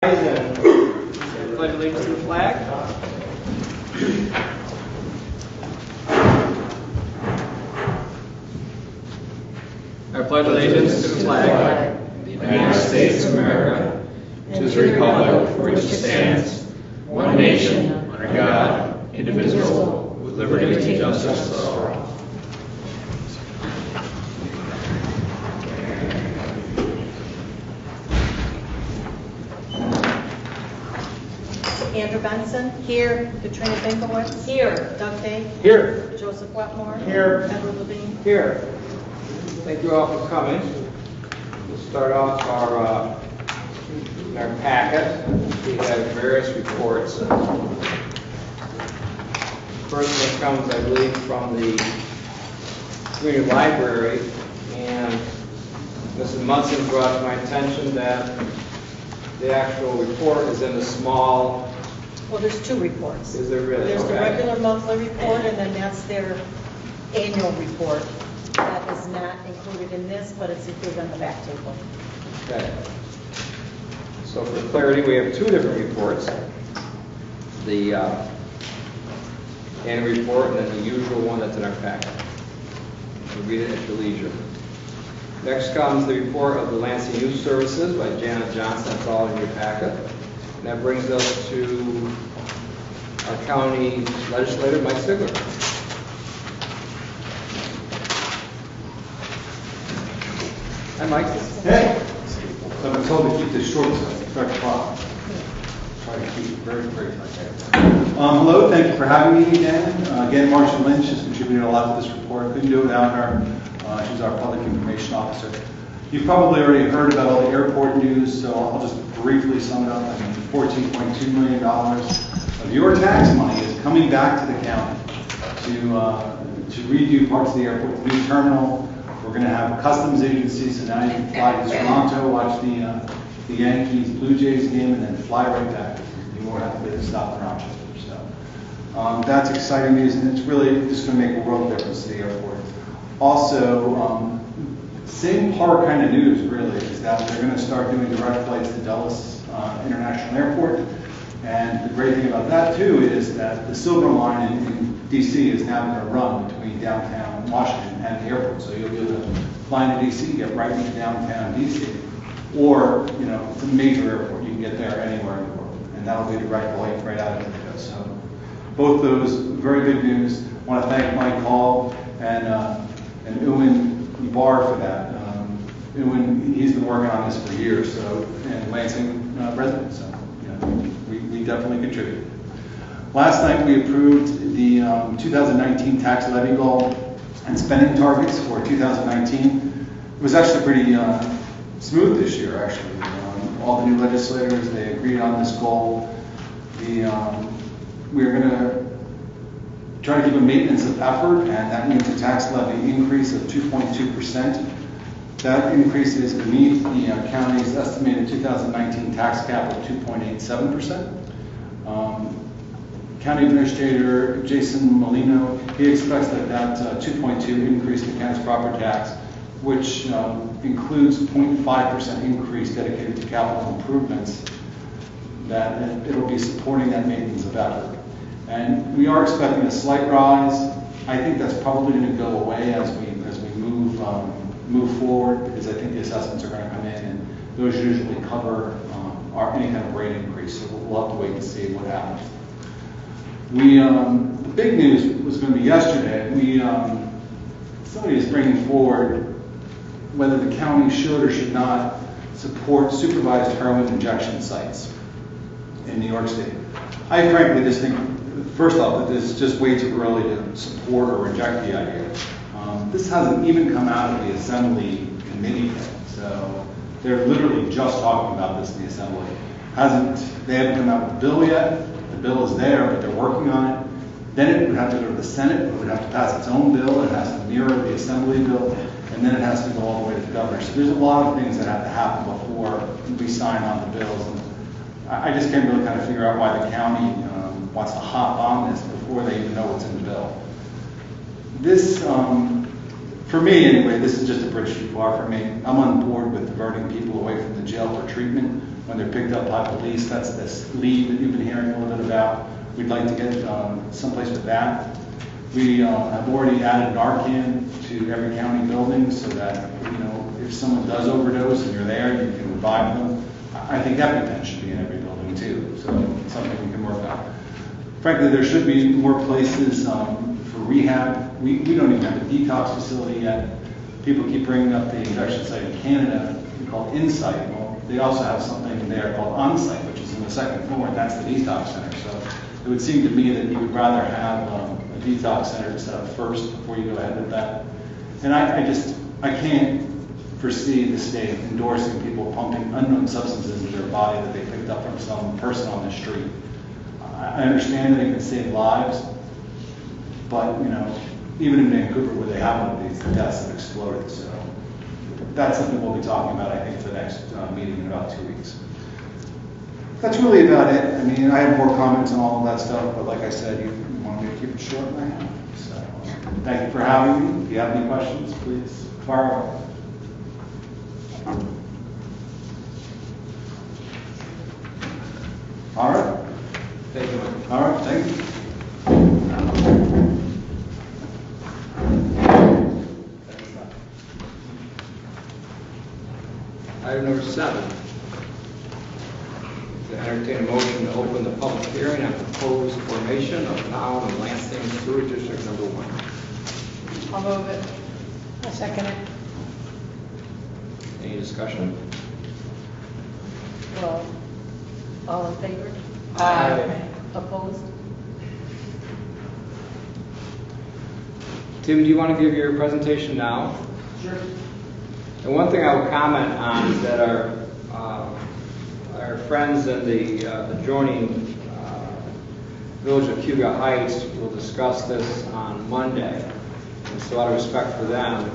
And pledge allegiance to the flag. I pledge allegiance to the flag of the United States of America, to the republic for which it stands, one nation, under God, indivisible, with liberty and justice for all. Andrew Benson. Here. Katrina Binkowitz. Here. Doug Day. Here. Joseph Wetmore. Here. Edward Levine. Here. Thank you all for coming. We'll start off our packet. We have various reports. First one comes, I believe, from the community library, and Mrs. Munson brought to my attention that the actual report is in the small. Well, there's two reports. Is there really? There's okay. the regular monthly report, and then that's their annual report. That is not included in this, but it's included on the back table. Okay. So for clarity, we have two different reports. The annual report and then the usual one that's in our packet. We'll read it at your leisure. Next comes the report of the Lansing Youth Services by Janet Johnson. That's all in your packet. And that brings us to our county legislator, Mike Stigler. Hi, Mike. Hey, so I'm told to keep this short, so I start the clock. Try to keep it very brief like that. Hello, thank you for having me again. Again, Marcia Lynch has contributed a lot to this report. Couldn't do it without her. She's our public information officer. You've probably already heard about all the airport news, so I'll just briefly sum it up. I mean, $14.2 million of your tax money is coming back to the county to redo parts of the airport, the new terminal. We're going to have a customs agency, so now you can fly to Toronto, watch the Yankees Blue Jays game, and then fly right back. You won't have to stop in Rochester. So that's exciting news, and it's really just going to make a world of difference to the airport. Also, same par kind of news really is that they're going to start doing direct flights to Dulles International Airport. And the great thing about that too is that the Silver Line in DC is now going to run between downtown Washington and the airport. So you'll be able to fly into DC, get right into downtown DC. Or, you know, it's a major airport. You can get there anywhere in the world. And that'll be a direct flight right out of Ithaca. So both those very good news. I want to thank Mike Hall and Ewan Barr for that. Ewan, he's been working on this for years, so, and Lansing residents, so we definitely contribute. Last night we approved the 2019 tax levy goal and spending targets for 2019. It was actually pretty smooth this year, actually. All the new legislators, they agreed on this goal. We're going to try to keep a maintenance of effort, and that means a tax levy increase of 2.2%. That increase is beneath the county's estimated 2019 tax cap of 2.87%. County Administrator Jason Molino, he expects that 2.2 increase in the county's property tax, which includes 0.5% increase dedicated to capital improvements, that it'll be supporting that maintenance of effort. And we are expecting a slight rise. I think that's probably going to go away as we move forward, because I think the assessments are going to come in, and those usually cover any kind of rate increase. So we'll have to wait and see what happens. The big news was going to be yesterday. Somebody is bringing forward whether the county should or should not support supervised heroin injection sites in New York State. I frankly just think, first off, that this is just way too early to support or reject the idea. This hasn't even come out of the Assembly committee yet, so they're literally just talking about this in the Assembly. They haven't come out with a bill yet. The bill is there, but they're working on it. Then it would have to go to the Senate. It would have to pass its own bill. It has to mirror the Assembly bill, and then it has to go all the way to the governor. So there's a lot of things that have to happen before we sign on the bills. And I just can't really kind of figure out why the county wants to hop on this before they even know what's in the bill. This, for me anyway, this is just a bridge too far for me. I'm on board with diverting people away from the jail for treatment when they're picked up by police. That's this lead that you've been hearing a little bit about. We'd like to get someplace with that. We have already added Narcan to every county building so that, you know, if someone does overdose and you're there, you can revive them. I think EpiPen should be in every building too, so it's something we can work on. Frankly, there should be more places for rehab. We don't even have a detox facility yet. People keep bringing up the injection site in Canada called Insight. Well, they also have something there called Onsite, which is in the second floor, and that's the detox center. So it would seem to me that you would rather have a detox center set up first before you go ahead with that. And I can't foresee the state endorsing people pumping unknown substances into their body that they picked up from some person on the street. I understand that it can save lives, but, you know, even in Vancouver where they have one of these, the deaths have exploded. So that's something we'll be talking about, I think, for the next meeting in about 2 weeks. That's really about it. I mean, I have more comments on all of that stuff, but like I said, you want me to keep it short, and I have. So thank you for having me. If you have any questions, please fire away. All right. Thank you, Mike. All right, thank you. Item number 7. To entertain a motion to open the public hearing on proposed formation of Now and Lansing Sewer District Number 1. I'll move it. I'll second it. Any discussion? Well, all in favor? Aye. Opposed? Tim, do you want to give your presentation now? Sure. And one thing I will comment on is that our friends in the adjoining village of Cuba Heights will discuss this on Monday. And so out of respect for them,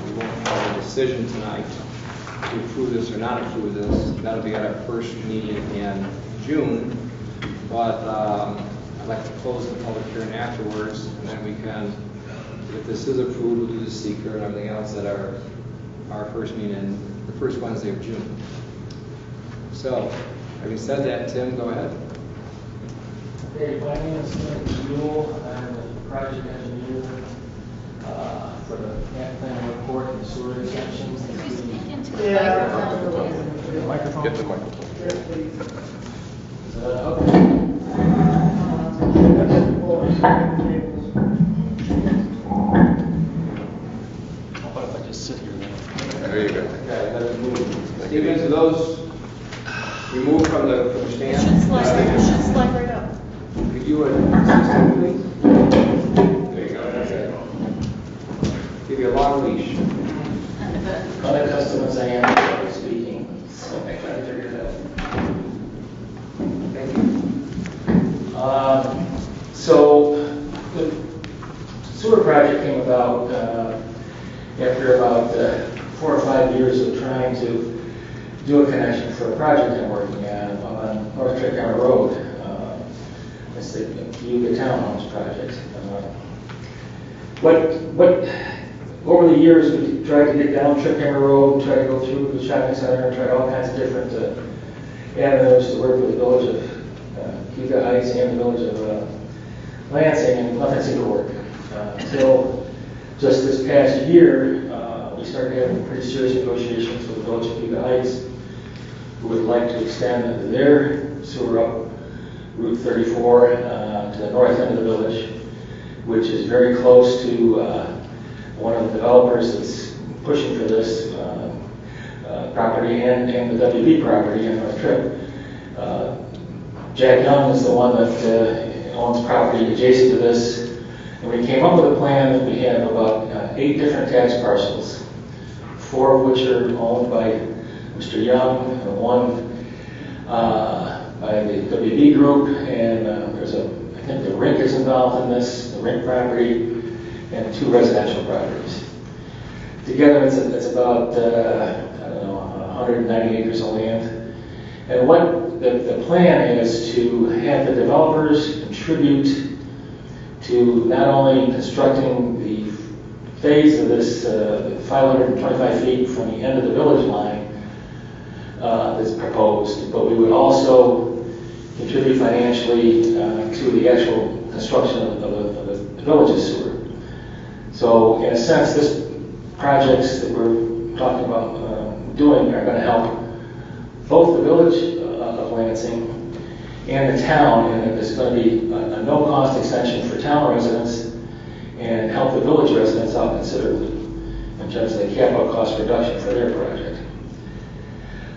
we won't have a decision tonight to approve this or not approve this. That'll be at our first meeting in June. But I'd like to close the public hearing afterwards, and then we can, if this is approved, we'll do the seeker and everything else at our first meeting, the first Wednesday of June. So, having said that, Tim, go ahead. Okay, my name is Tim Buell. I'm the project engineer for the plan report and sewer extensions. Could you speak into the microphone? Get the microphone. Okay. How about if I just sit here now? There you go. Okay, let's move. Stephen, do those remove from the It stand? should slide right up. Could you assist please? There you go. That's it. Give you a long leash. Unaccustomed as I am to speaking, so I try to figure it out. Thank you. So the sewer project came about after about 4 or 5 years of trying to do a connection for a project I'm working on North Trick-County Road. It's the Yuga Townhomes project. Over the years, we tried to get down Trick-County Road, and try to go through the shopping center, and tried all kinds of different avenues to work with the village of Yuga Heights and the village of Lansing, and nothing seemed to work. Until just this past year, we started having pretty serious negotiations with the village of Yuga Heights, who would like to extend their sewer up Route 34 to the north end of the village, which is very close to one of the developers that's pushing for this property and the WB property in North Trip. Jack Young is the one that owns property adjacent to this. And we came up with a plan that we have about 8 different tax parcels, 4 of which are owned by Mr. Young, and 1 by the WB group, and there's I think the rink is involved in this, the rink property, and 2 residential properties. Together it's about, 190 acres of land. And what the plan is to have the developers contribute to not only constructing the phase of this 525 feet from the end of the village line that's proposed, but we would also contribute financially to the actual construction of the village's sewer. So in a sense, this projects that we're talking about doing are going to help both the village of Lansing and the town, and there's going to be a no-cost extension for town residents and help the village residents out considerably in terms of the capital cost reduction for their project.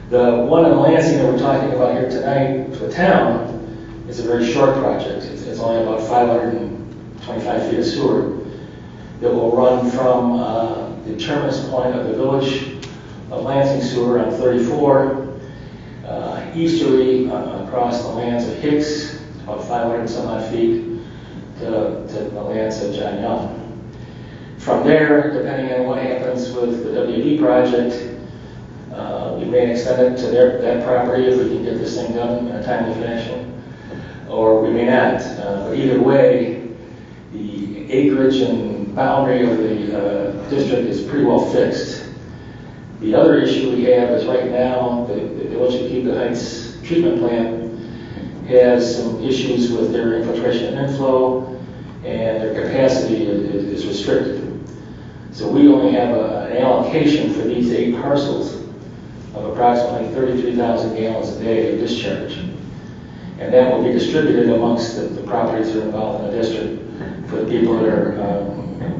The one in Lansing that we're talking about here tonight for the town is a very short project. It's only about 525 feet of sewer that will run from the terminus point of the village of Lansing sewer on 34 easterly across the lands of Hicks, about 500 some odd feet, to the lands of John Young. From there, depending on what happens with the WD project, we may extend it to that property if we can get this thing done in a timely fashion, or we may not. But either way, the acreage and boundary of the district is pretty well fixed. The other issue we have is right now, the Village of Cuba Heights treatment plant has some issues with their infiltration and inflow, and their capacity is restricted. So we only have an allocation for these 8 parcels of approximately 33,000 gallons a day of discharge. And that will be distributed amongst the properties that are involved in the district for the people that are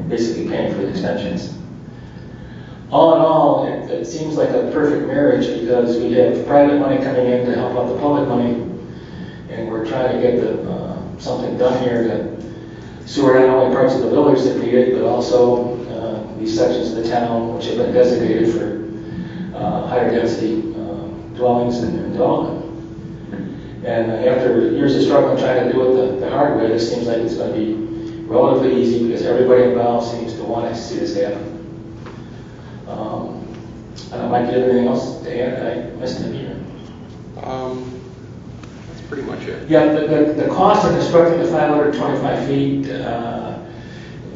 basically paying for the extensions. All in all, it seems like a perfect marriage because we have private money coming in to help out the public money, and we're trying to get something done here to sewer not only parts of the village that need it, but also these sections of the town which have been designated for higher density dwellings and development. And after years of struggling trying to do it the hard way, this seems like it's going to be relatively easy because everybody involved seems to want to see this happen. Mike, do you have anything else to add? I missed it here. That's pretty much it. Yeah, the cost of constructing the 525 feet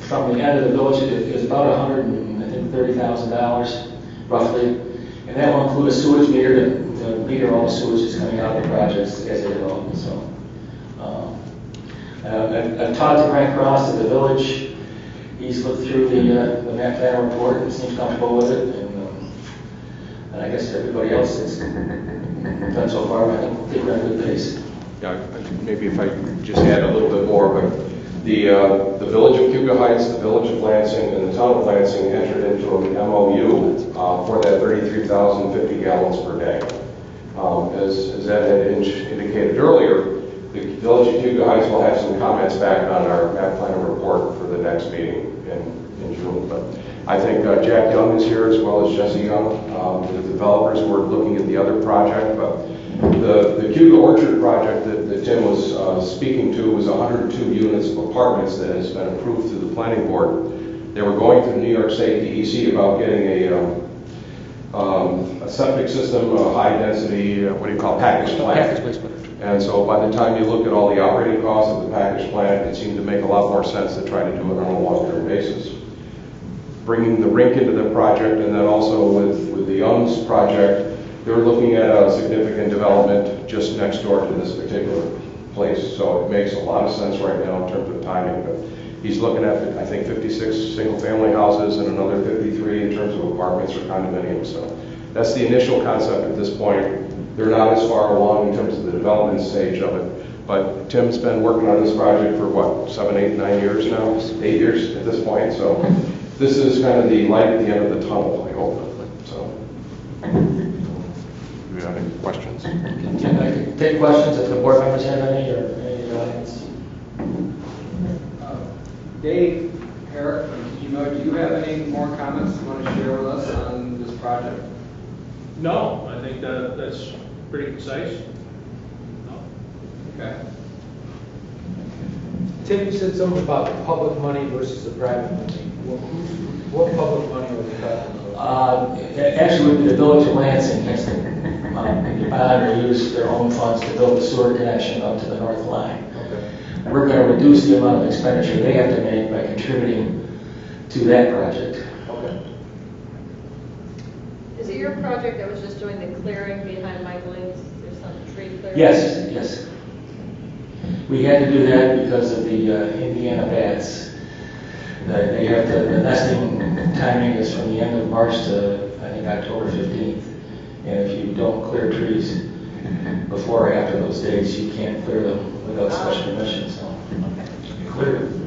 from the end of the village is about $130,000 roughly, and that will include a sewage meter to meter all the sewage that's coming out of the projects as they develop. So, I've talked to Grant Cross at the village. He's looked through the map plan report and seems comfortable with it, and I guess everybody else is done so far. I think we're at a good pace. Yeah, maybe if I could just add a little bit more, but the Village of Cuba Heights, the Village of Lansing, and the Town of Lansing entered into an MOU for that 33,050 gallons per day. As Ed had indicated earlier, the Village of Cuba Heights will have some comments back on our map plan report for the next meeting in June. But I think Jack Young is here as well as Jesse Young, the developers who are looking at the other project. But the Cuba Orchard project that Tim was speaking to was 102 units of apartments that has been approved through the planning board. They were going to the New York State DEC about getting a septic system, a high density, package plant. And so by the time you look at all the operating costs of the package plant, it seemed to make a lot more sense to try to do it on a long-term basis. Bringing the rink into the project, and then also with the Young's project, they're looking at a significant development just next door to this particular place. So it makes a lot of sense right now in terms of timing. But he's looking at, I think, 56 single-family houses and another 53 in terms of apartments or condominiums. So that's the initial concept at this point. They're not as far along in terms of the development stage of it. But Tim's been working on this project for, what, 7, 8, 9 years now? 8 years at this point. So this is kind of the light at the end of the tunnel, I hope. So, do you have any questions? I can take questions if the board members have any, or any of the audience. Dave, Eric, do you have any more comments you want to share with us on this project? No, I think that's pretty concise. No. Okay. Tim, you said something about the public money versus the private money. What public money are we talking about? Actually, the Village of Lansing has to bond or use their own funds to build the sewer connection up to the north line. Okay. We're going to reduce the amount of expenditure they have to make by contributing to that project. Okay. Is it your project that was just doing the clearing behind Michael's? There's some tree clearing? Yes, yes. We had to do that because of the Indiana bats. They have the nesting timing is from the end of March to, I think, October 15th. And if you don't clear trees before or after those dates, you can't clear them without special permission, so. Clear them.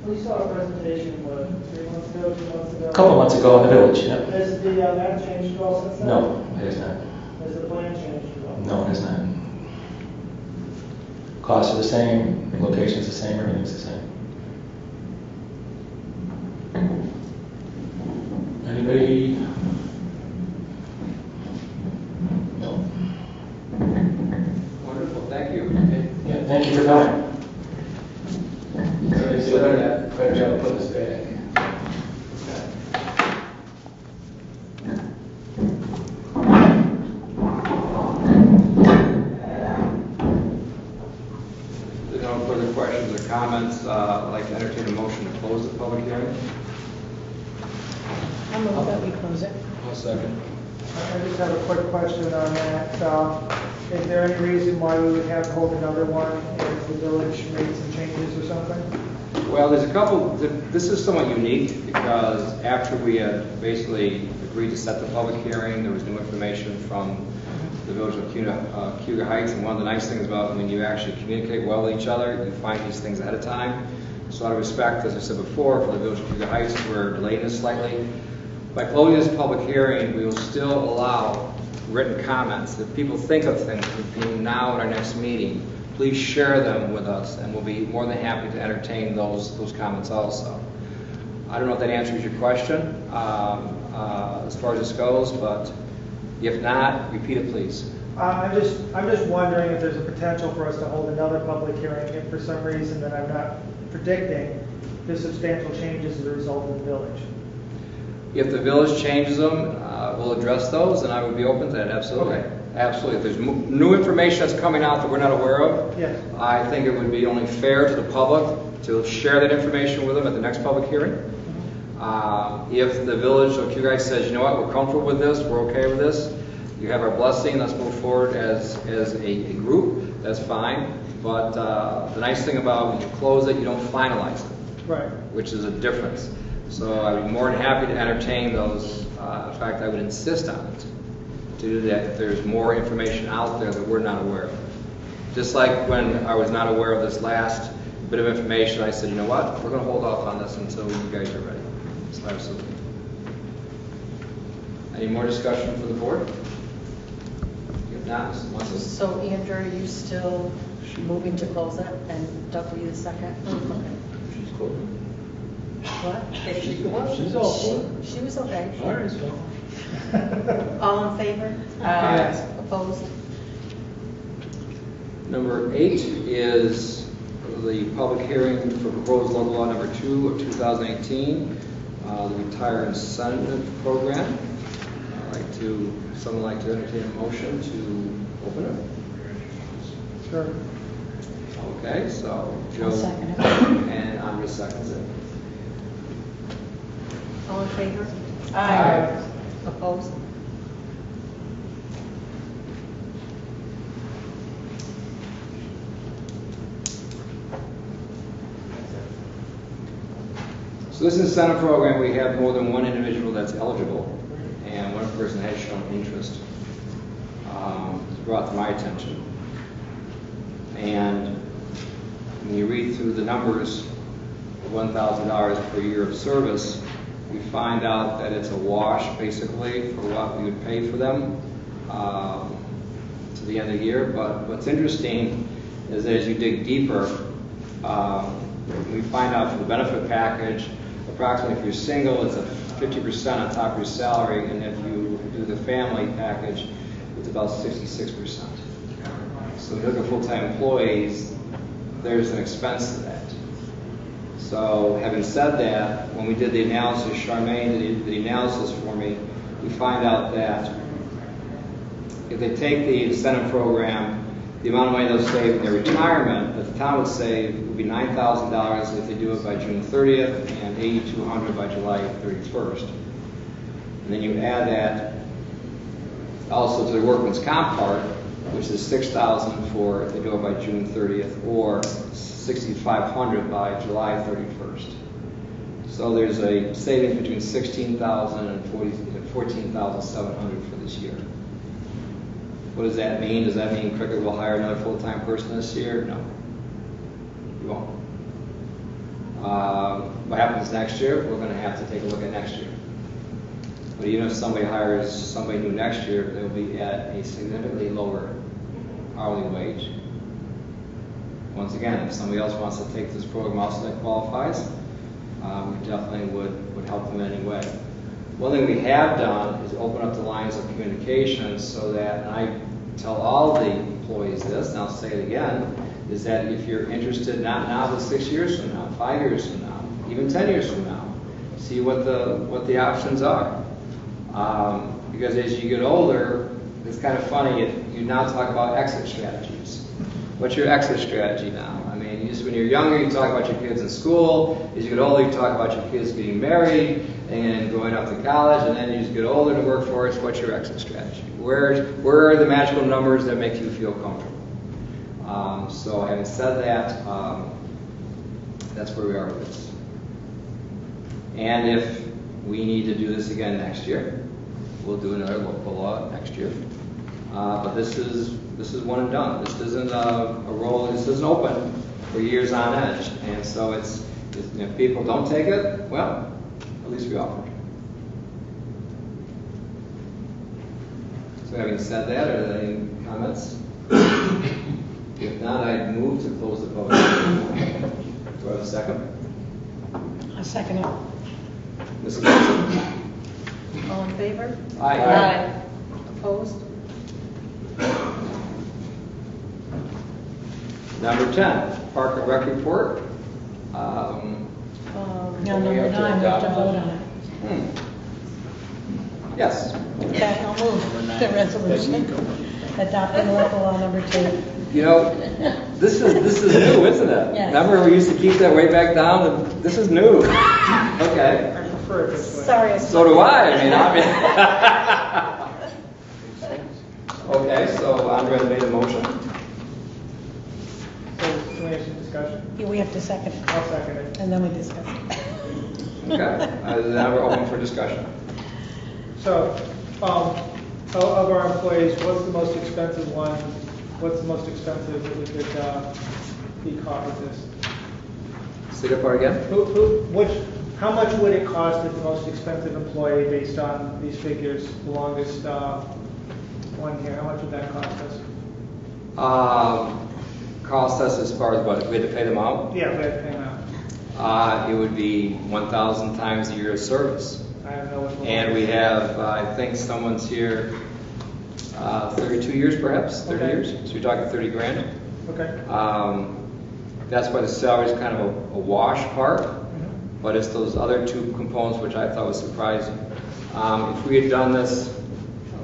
We saw a presentation, what, 3 months ago, 2 months ago? A couple months ago in the village, yeah. Has the map changed at all since then? No, it has not. Has the plan changed at all? No, it has not. Costs are the same, location's the same, everything's the same. Anybody? No. Wonderful, thank you. Yeah, thank you for coming. Somebody do a better job of putting this back. If there are no further questions or comments, I'd like to entertain a motion to close the public hearing. I move that we close it. I'll second. I just have a quick question on that. Is there any reason why we would have to hold another one if the village made some changes or something? Well, there's a couple, this is somewhat unique because after we had basically agreed to set the public hearing, there was new information from the village of Cuga Heights, and one of the nice things about when you actually communicate well with each other, you find these things ahead of time. So out of respect, as I said before, for the village of Cuga Heights, we're delaying this slightly. By closing this public hearing, we will still allow written comments. If people think of things between now and our next meeting, please share them with us, and we'll be more than happy to entertain those comments also. I don't know if that answers your question as far as this goes, but if not, repeat it, please. I'm just wondering if there's a potential for us to hold another public hearing if for some reason that I'm not predicting there's substantial changes as a result of the village. If the village changes them, we'll address those, and I would be open to that, absolutely. Okay. Absolutely. If there's new information that's coming out that we're not aware of, Yes. I think it would be only fair to the public to share that information with them at the next public hearing. If the village of Cuga says, you know what, we're comfortable with this, we're okay with this, you have our blessing, let's move forward as a group, that's fine. But the nice thing about when you close it, you don't finalize it, Right. which is a difference. So I'd be more than happy to entertain those. In fact, I would insist on it to do that if there's more information out there that we're not aware of. Just like when I was not aware of this last bit of information, I said, you know what, we're going to hold off on this until you guys are ready. So absolutely. Any more discussion for the board? If not, Mrs. Munson? So Andrew, are you still moving to close it, and Doug, were you the second? Okay. She's cool. What? She's all for it. She was okay. All right, so. All in favor? Aye. Opposed? Number 8 is the public hearing for proposed local law number 2 of 2018, the Retire Incentive Program. Someone like to entertain a motion to open it? Sure. Okay, so Joe I'll second it. and Andres seconds it. All in favor? Aye. Opposed? So this incentive program, we have more than one individual that's eligible, and one person has shown interest. It's brought to my attention. And when you read through the numbers of $1,000 per year of service, we find out that it's a wash, basically, for what we would pay for them to the end of the year. But what's interesting is that as you dig deeper, we find out from the benefit package, approximately if you're single, it's a 50% on top of your salary, and if you do the family package, it's about 66%. So if you look at full-time employees, there's an expense to that. So having said that, when we did the analysis, Charmaine did the analysis for me, we find out that if they take the incentive program the amount of money they'll save in their retirement, that the town would save would be $9,000 if they do it by June 30th and $8,200 by July 31st. And then you add that also to the workman's comp part, which is $6,000 for if they do it by June 30th or $6,500 by July 31st. So there's a savings between $16,000 and $14,700 for this year. What does that mean? Does that mean Cricket will hire another full-time person this year? No. You won't. What happens next year? We're going to have to take a look at next year. But even if somebody hires somebody new next year, they'll be at a significantly lower hourly wage. Once again, if somebody else wants to take this program also that qualifies, we definitely would help them in any way. One thing we have done is open up the lines of communication so that, and I tell all the employees this, and I'll say it again, is that if you're interested, not now, but 6 years from now, 5 years from now, even 10 years from now, see what the options are. Because as you get older, it's kind of funny, you now talk about exit strategies. What's your exit strategy now? I mean, when you're younger, you talk about your kids in school. As you get older, you talk about your kids getting married and going off to college. And then you just get older in the workforce. What's your exit strategy? Where are the magical numbers that make you feel comfortable? So having said that, that's where we are with this. And if we need to do this again next year, we'll do another local law next year. But this is one and done. This isn't a role. This isn't open for years on edge. And so if people don't take it, well, at least we offered. So having said that, are there any comments? If not, I'd move to close the public hearing. Do I have a second? A second. Mrs. Lansing? All in favor? Aye. Opposed? Number 10, Park and Rec report. No, we number have to 9, we have to adopt vote on it. Yes. Okay, I'll move the resolution adopting local law number 2. You know, this is new, isn't it? Yes. Remember we used to keep that way back down? This is new. Okay. I prefer it this way. Sorry. So do I. Okay, so Andrea made a motion. So can we have some discussion? Yeah, we have to second it, I'll second it. and then we discuss it. Okay. Now we're open for discussion. So, of our employees, what's the most expensive one? What's the most expensive that we could be caught with this? Say that part again. How much would it cost if the most expensive employee, based on these figures, the longest one here, how much would that cost us? Cost us as far as what? We had to pay them out? Yeah, we have to pay them out. It would be 1,000 times a year of service. I don't know which one. And we have, I think someone's here 32 years perhaps, 30 Okay. years. So you're talking 30 grand. Okay. That's why the salary is kind of a wash part, Mhm. but it's those other two components which I thought was surprising. If we had done this,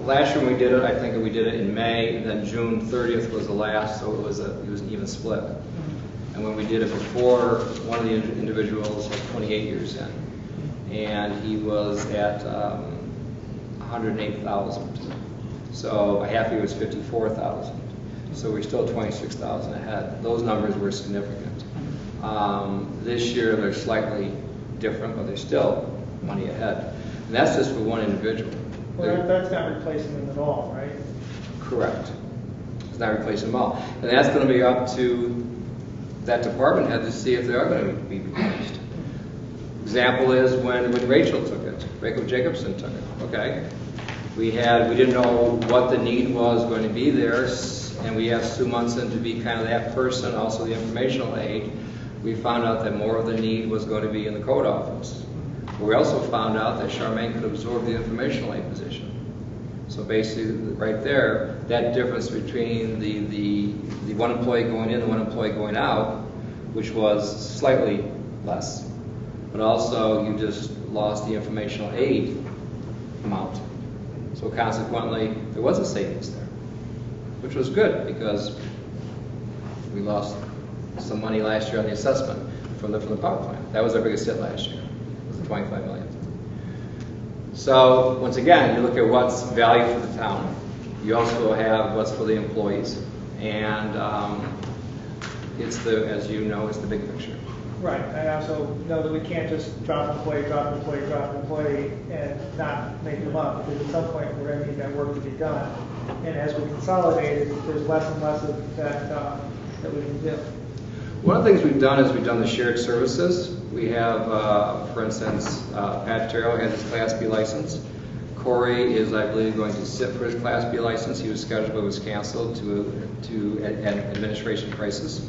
last year when we did it, I think we did it in May, and then June 30th was the last, so it was an even split. Mhm. And when we did it before, one of the individuals had 28 years in, and he was at 108,000. So a half year was 54,000. So we're still 26,000 ahead. Those numbers were significant. This year they're slightly different, but they're still money ahead. And that's just for one individual. Well, that's not replacing them at all, right? Correct. It's not replacing them all. And that's going to be up to that department head to see if they are going to be replaced. Example is when Rachel took it. Rachel Jacobson took it. Okay. We didn't know what the need was going to be there, and we asked Sue Munson to be kind of that person, also the informational aide. We found out that more of the need was going to be in the code office. But we also found out that Charmaine could absorb the informational aide position. So basically, right there, that difference between the one employee going in and one employee going out, which was slightly less, but also you just lost the informational aid amount. So consequently, there was a savings there, which was good because We lost some money last year on the assessment from the power plant. That was our biggest hit last year, was the 25 million. So once again, you look at what's value for the town. You also have what's for the employees. And it's the, as you know, it's the big picture. Right, I also know that we can't just drop employee, and not make them up, because at some point, we're gonna need that work to be done. And as we consolidate it, there's less and less of that, that we can do. One of the things we've done is we've done the shared services. We have, for instance, Pat Terrell has his Class B license. Corey is, I believe, going to sit for his Class B license. He was scheduled but was canceled to an administration crisis.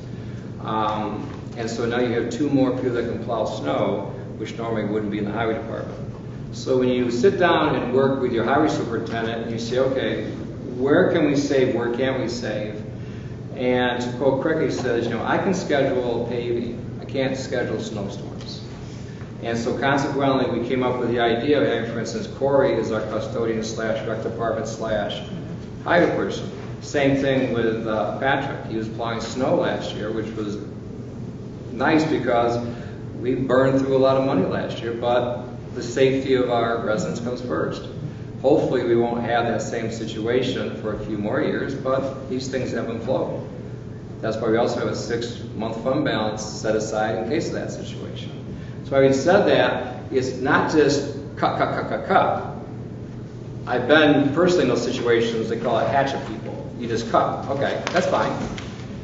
And so now you have 2 more people that can plow snow, which normally wouldn't be in the highway department. So when you sit down and work with your highway superintendent and you say, okay, where can we save, where can't we save? And to quote correctly, he says, I can schedule paving, I can't schedule snowstorms. And so consequently, we came up with the idea of having, for instance, Corey is our custodian / rec department / highway person. Same thing with Patrick. He was plowing snow last year, which was nice because we burned through a lot of money last year, but the safety of our residents comes first. Hopefully we won't have that same situation for a few more years, but these things ebb and flow. That's why we also have a 6-month fund balance set aside in case of that situation. So having said that, it's not just cut. I've been personally in those situations, they call it hatchet people. You just cut, okay, that's fine.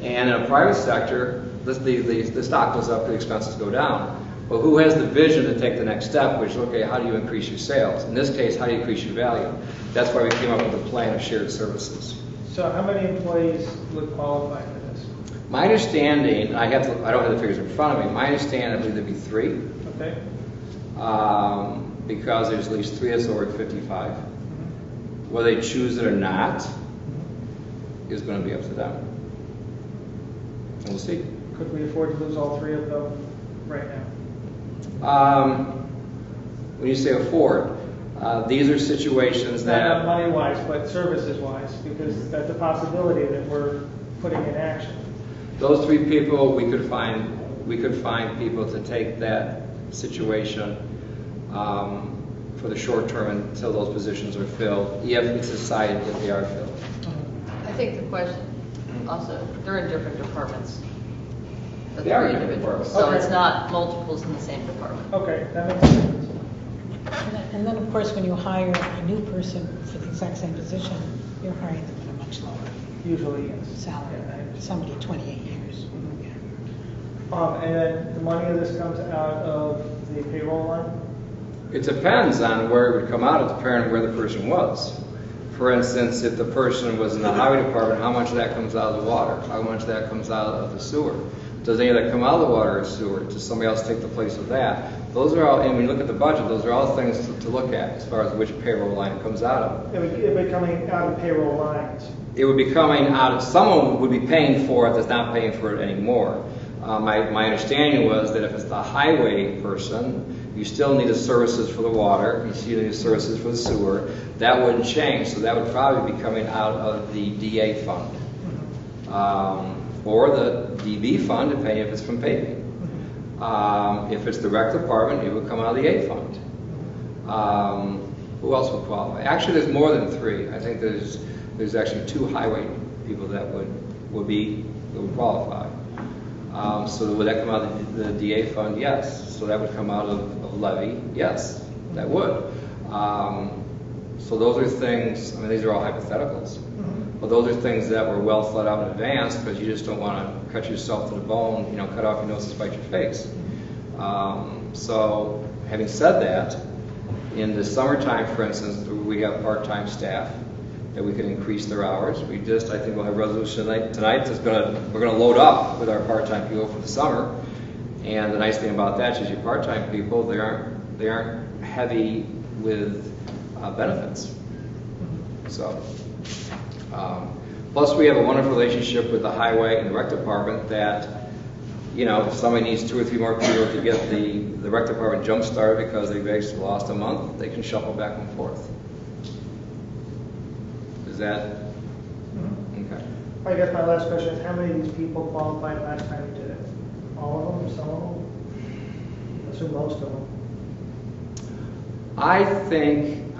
And in a private sector, the stock goes up, the expenses go down. But who has the vision to take the next step, which is, okay, how do you increase your sales? In this case, how do you increase your value? That's why we came up with a plan of shared services. So how many employees would qualify for this? My understanding, I don't have the figures in front of me, my understanding, I believe there'd be 3. Okay. Because there's at least 3 that's over 55. Whether they choose it or not is going to be up to them. And we'll see. Could we afford to lose all 3 of them right now? When you say afford, these are situations that... Not money-wise, but services-wise, because that's a possibility that we're putting in action. Those 3 people, we could find people to take that situation for the short term until those positions are filled, if it's decided if they are filled. I think the question also, they're in different departments. They are in different departments. So Okay. it's not multiples in the same department. Okay, that makes sense. And then, of course, when you hire a new person for the exact same position, you're hiring them at a much lower Usually, yes. salary. Somebody 28 years. And then the money of this comes out of the payroll line? It depends on where it would come out, it depends on where the person was. For instance, if the person was in the highway department, how much of that comes out of the water? How much of that comes out of the sewer? Does any of that come out of the water or sewer? Does somebody else take the place of that? Those are all, and when you look at the budget, those are all things to look at as far as which payroll line it comes out of. It would be coming out of payroll lines. It would be coming out of, someone would be paying for it that's not paying for it anymore. My understanding was that if it's the highway person, you still need the services for the water, you still need the services for the sewer. That wouldn't change, so that would probably be coming out of the DA fund. Or the DB fund, depending if it's from paving. If it's the rec department, it would come out of the A fund. Who else would qualify? Actually, there's more than 3. I think there's actually 2 highway people that would qualify. So would that come out of the DA fund? Yes. So that would come out of levy? Yes, that would. So those are things, I mean, these are all hypotheticals. But those are things that were well thought out in advance because you just don't want to cut yourself to the bone, cut off your nose to spite your face. So having said that, in the summertime, for instance, we have part-time staff that we can increase their hours. I think we'll have a resolution tonight that's we're going to load up with our part-time people for the summer. And the nice thing about that is your part-time people, they aren't heavy with benefits. So, plus we have a wonderful relationship with the highway and the rec department that, if somebody needs 2 or 3 more people to get the rec department jump-started because they basically lost a month, they can shuffle back and forth. Is that okay? I guess my last question is, how many of these people qualified last time you did it? All of them, some of them? I assume most of them. I think,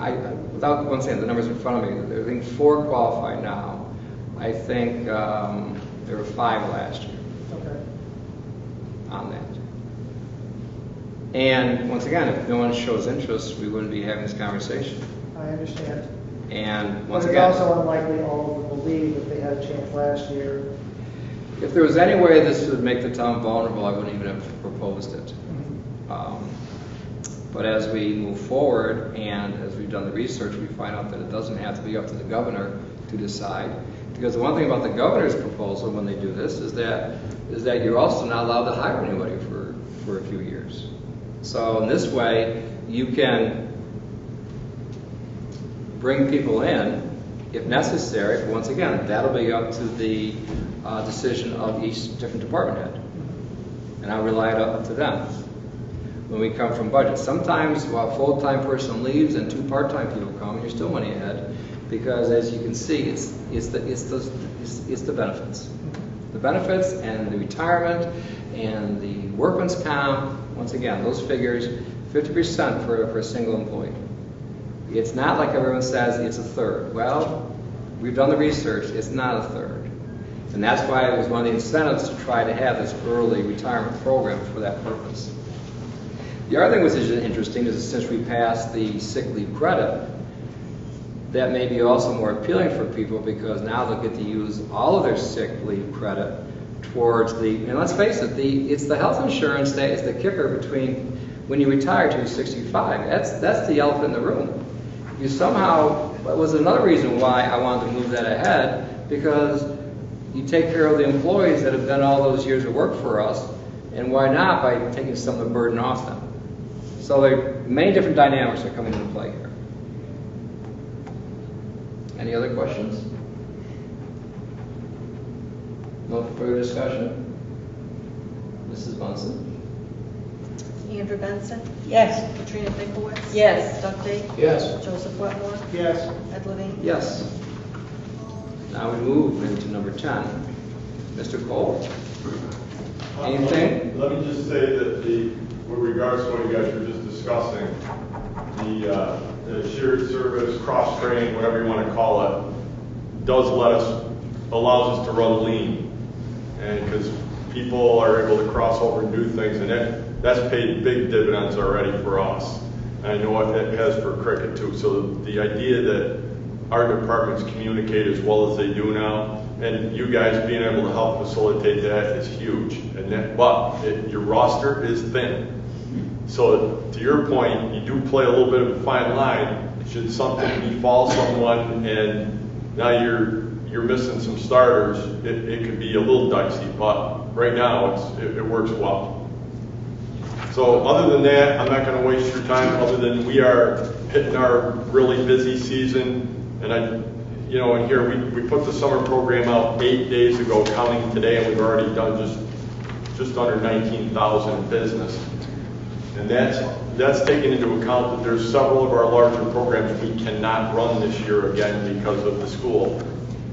without once again the numbers in front of me, I think 4 qualify now. I think there were 5 last year Okay. on that. And once again, if no one shows interest, we wouldn't be having this conversation. I understand. And But once it's again, also unlikely all of them will leave if they had a chance last year. if there was any way this would make the town vulnerable, I wouldn't even have proposed it. But as we move forward and as we've done the research, we find out that it doesn't have to be up to the governor to decide. Because the one thing about the governor's proposal when they do this is that you're also not allowed to hire anybody for a few years. So in this way, you can bring people in if necessary, but once again, that'll be up to the decision of each different department head. And I'll rely it up to them when we come from budget. Sometimes a full-time person leaves and 2 part-time people come, and you're still money ahead, because as you can see, it's the benefits. The benefits and the retirement and the workman's comp, once again, those figures, 50% for a single employee. It's not like everyone says it's a third. Well, we've done the research, it's not a third. And that's why it was one of the incentives to try to have this early retirement program for that purpose. The other thing which is interesting is that since we passed the sick leave credit, that may be also more appealing for people because now they'll get to use all of their sick leave credit towards and let's face it, it's the health insurance that is the kicker between when you retire to 65. That's the elephant in the room. You somehow, that was another reason why I wanted to move that ahead, because you take care of the employees that have done all those years of work for us, and why not by taking some of the burden off them? So there are many different dynamics that come into play here. Any other questions? No further discussion? Mrs. Munson? Andrew Benson? Yes. Katrina Binkowitz? Yes. Doug Dake? Yes. Joseph Wetmore? Yes. Ed Levine? Yes. Now we move into number 10. Mr. Cole? Anything? Let me just say that with regards to what you guys were just discussing, the shared service, cross-training, whatever you want to call it, allows us to run lean. And because people are able to cross over and do things, and that's paid big dividends already for us. And I know it has for cricket too. So the idea that our departments communicate as well as they do now, and you guys being able to help facilitate that is huge. But your roster is thin. So to your point, you do play a little bit of a fine line. Should something befall someone and now you're missing some starters, it could be a little dicey. But right now it works well. So other than that, I'm not going to waste your time. Other than we are hitting our really busy season. And in here we put the summer program out 8 days ago, counting today, and we've already done just under 19,000 business. And that's taking into account that there's several of our larger programs we cannot run this year again because of the school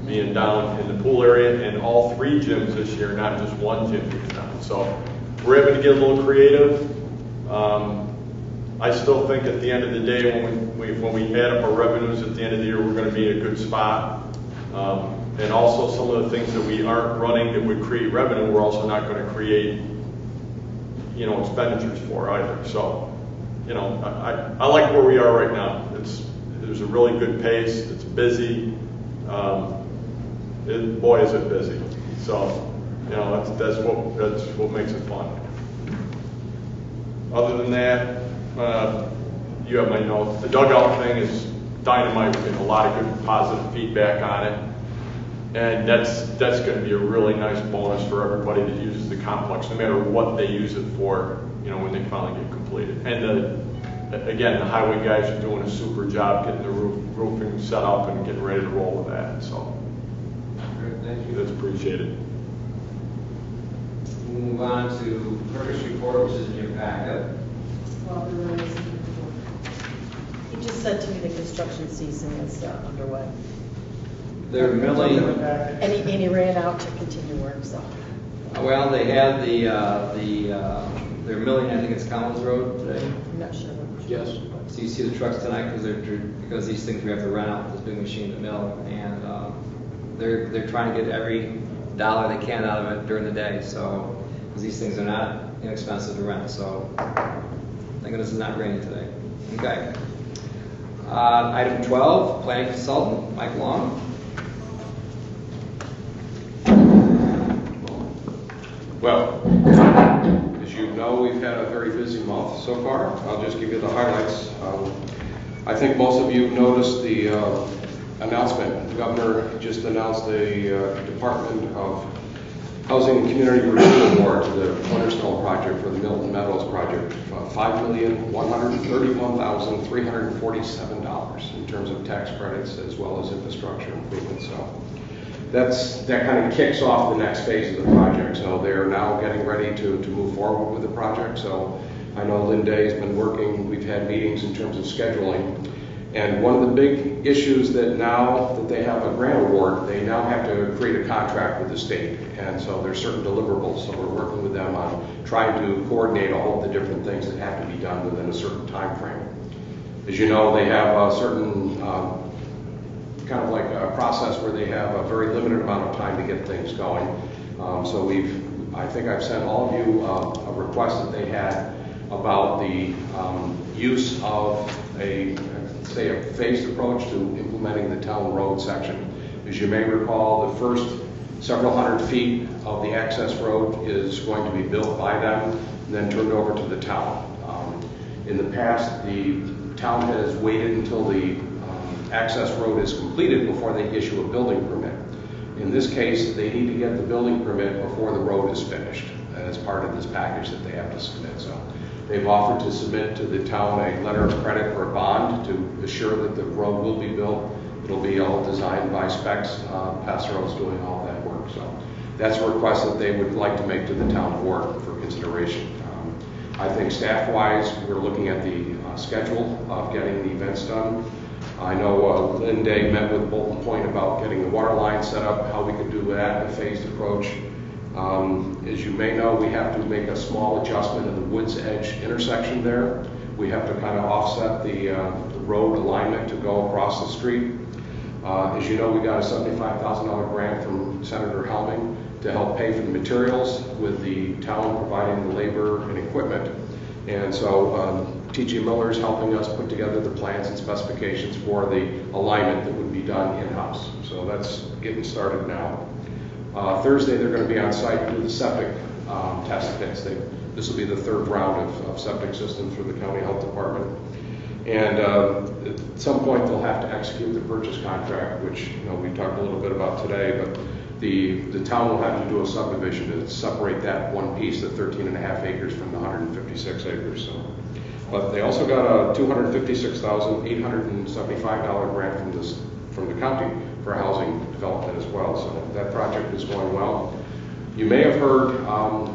being down in the pool area, and all 3 gyms this year, not just one gym being down. So we're having to get a little creative. I still think at the end of the day, when we add up our revenues at the end of the year, we're going to be in a good spot. And also some of the things that we aren't running that would create revenue, we're also not going to create, expenditures for either. So, I like where we are right now. There's a really good pace. It's busy. Boy, is it busy. So, that's what makes it fun. Other than that, you have my notes. The dugout thing is dynamite. We're getting a lot of good positive feedback on it. And that's going to be a really nice bonus for everybody that uses the complex, no matter what they use it for, when they finally get completed. And again, the highway guys are doing a super job getting the roofing set up and getting ready to roll with that. So Thank you. that's appreciated. We'll move on to purchase report, which is in your packet. He just said to me the construction season is underway. They're milling, It's in the packet. And he ran out to continue work, so. well, they have they're milling, I think it's Collins Road today. I'm not sure. Yes. So you see the trucks tonight because these things we have to run out this big machine to mill, and they're trying to get every dollar they can out of it during the day. So because these things are not inexpensive to rent, so thank goodness it's not raining today. Okay. Item 12, planning consultant Mike Long. Well, as you know, we've had a very busy month so far. I'll just give you the highlights. I think most of you noticed the announcement. The governor just announced a Department of Housing and Community Review Award to the Cornerstone project for the Milton Meadows project, $5,131,347 in terms of tax credits as well as infrastructure improvements. So that kind of kicks off the next phase of the project. So they're now getting ready to move forward with the project. So I know Lynn Day's been working. We've had meetings in terms of scheduling. And one of the big issues that now that they have a grant award, they now have to create a contract with the state. And so there's certain deliverables. So we're working with them on trying to coordinate all of the different things that have to be done within a certain time frame. As you know, they have a certain kind of like a process where they have a very limited amount of time to get things going. So I think I've sent all of you a request that they had about the use of a phased approach to implementing the town road section. As you may recall, the first several hundred feet of the access road is going to be built by them and then turned over to the town. In the past, the town has waited until the access road is completed before they issue a building permit. In this case, they need to get the building permit before the road is finished as part of this package that they have to submit. So they've offered to submit to the town a letter of credit or a bond to assure that the road will be built. It'll be all designed by specs. Passero's doing all that work. So that's a request that they would like to make to the town board for consideration. I think staff-wise, we're looking at the schedule of getting the events done. I know Lynn Day met with Bolton Point about getting the water line set up, how we could do that in a phased approach. As you may know, we have to make a small adjustment in the Woods Edge intersection there. We have to kind of offset the road alignment to go across the street. As you know, we got a $75,000 grant from Senator Helming to help pay for the materials, with the town providing the labor and equipment. And so T.G. Miller is helping us put together the plans and specifications for the alignment that would be done in-house. So that's getting started now. Thursday, they're going to be on site to do the septic test pits. This will be the third round of septic systems for the county health department. And at some point, they'll have to execute the purchase contract, which we talked a little bit about today. But the town will have to do a subdivision to separate that one piece, the 13.5 acres, from the 156 acres. So, but they also got a $256,875 grant from the county for housing development as well. So that project is going well. You may have heard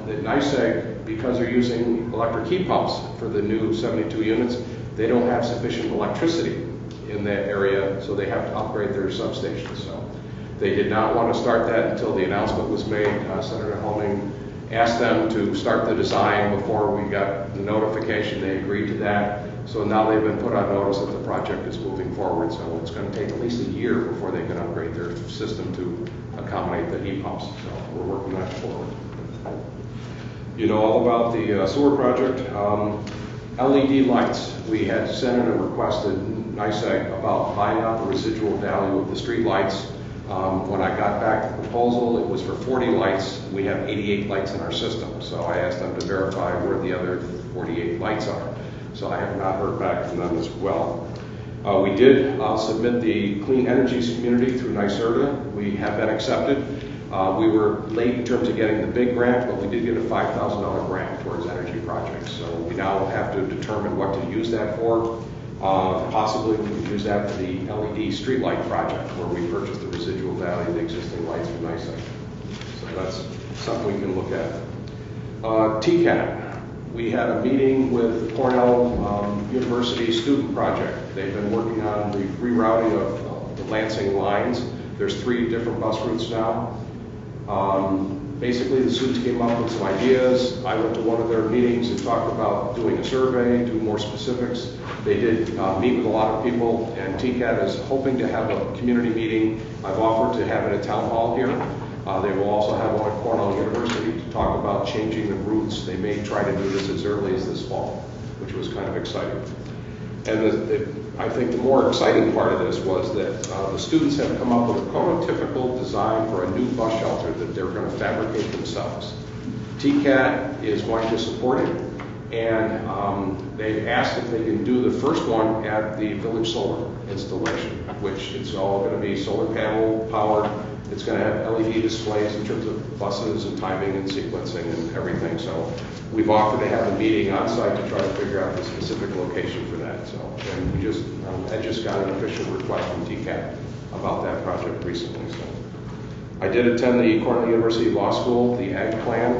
that NYSEG, because they're using electric heat pumps for the new 72 units, they don't have sufficient electricity in that area, so they have to upgrade their substations. So they did not want to start that until the announcement was made. Senator Helming asked them to start the design before we got the notification. They agreed to that. So now they've been put on notice that the project is moving forward. So it's going to take at least a year before they can upgrade their system to accommodate the heat pumps. So we're working that forward. You know all about the sewer project. LED lights. We had sent in a request to NYSEG about buying out the residual value of the street lights. When I got back the proposal, it was for 40 lights. We have 88 lights in our system. So I asked them to verify where the other 48 lights are. So I have not heard back from them as well. We did submit the Clean Energies Community through NYSERDA. We have been accepted. We were late in terms of getting the big grant, but we did get a $5,000 grant towards energy projects. So we now have to determine what to use that for. Possibly we could use that for the LED streetlight project, where we purchase the residual value of the existing lights from NYSEG. So that's something we can look at. TCAT. We had a meeting with Cornell University student project. They've been working on the rerouting of the Lansing lines. There's 3 different bus routes now. Basically, the students came up with some ideas. I went to one of their meetings and talked about doing a survey, do more specifics. They did meet with a lot of people, and TCAT is hoping to have a community meeting. I've offered to have it at Town Hall here. They will also have one at Cornell University to talk about changing the routes. They may try to do this as early as this fall, which was kind of exciting. And I think the more exciting part of this was that the students have come up with a prototypical design for a new bus shelter that they're going to fabricate themselves. TCAT is going to support it, and they've asked if they can do the first one at the Village Solar installation, which it's all going to be solar panel powered. It's going to have LED displays in terms of buses and timing and sequencing and everything. So we've offered to have a meeting on site to try to figure out the specific location for that. So, and we just, I just got an official request from TCAT about that project recently. So I did attend the Cornell University Law School, the Ag Plan.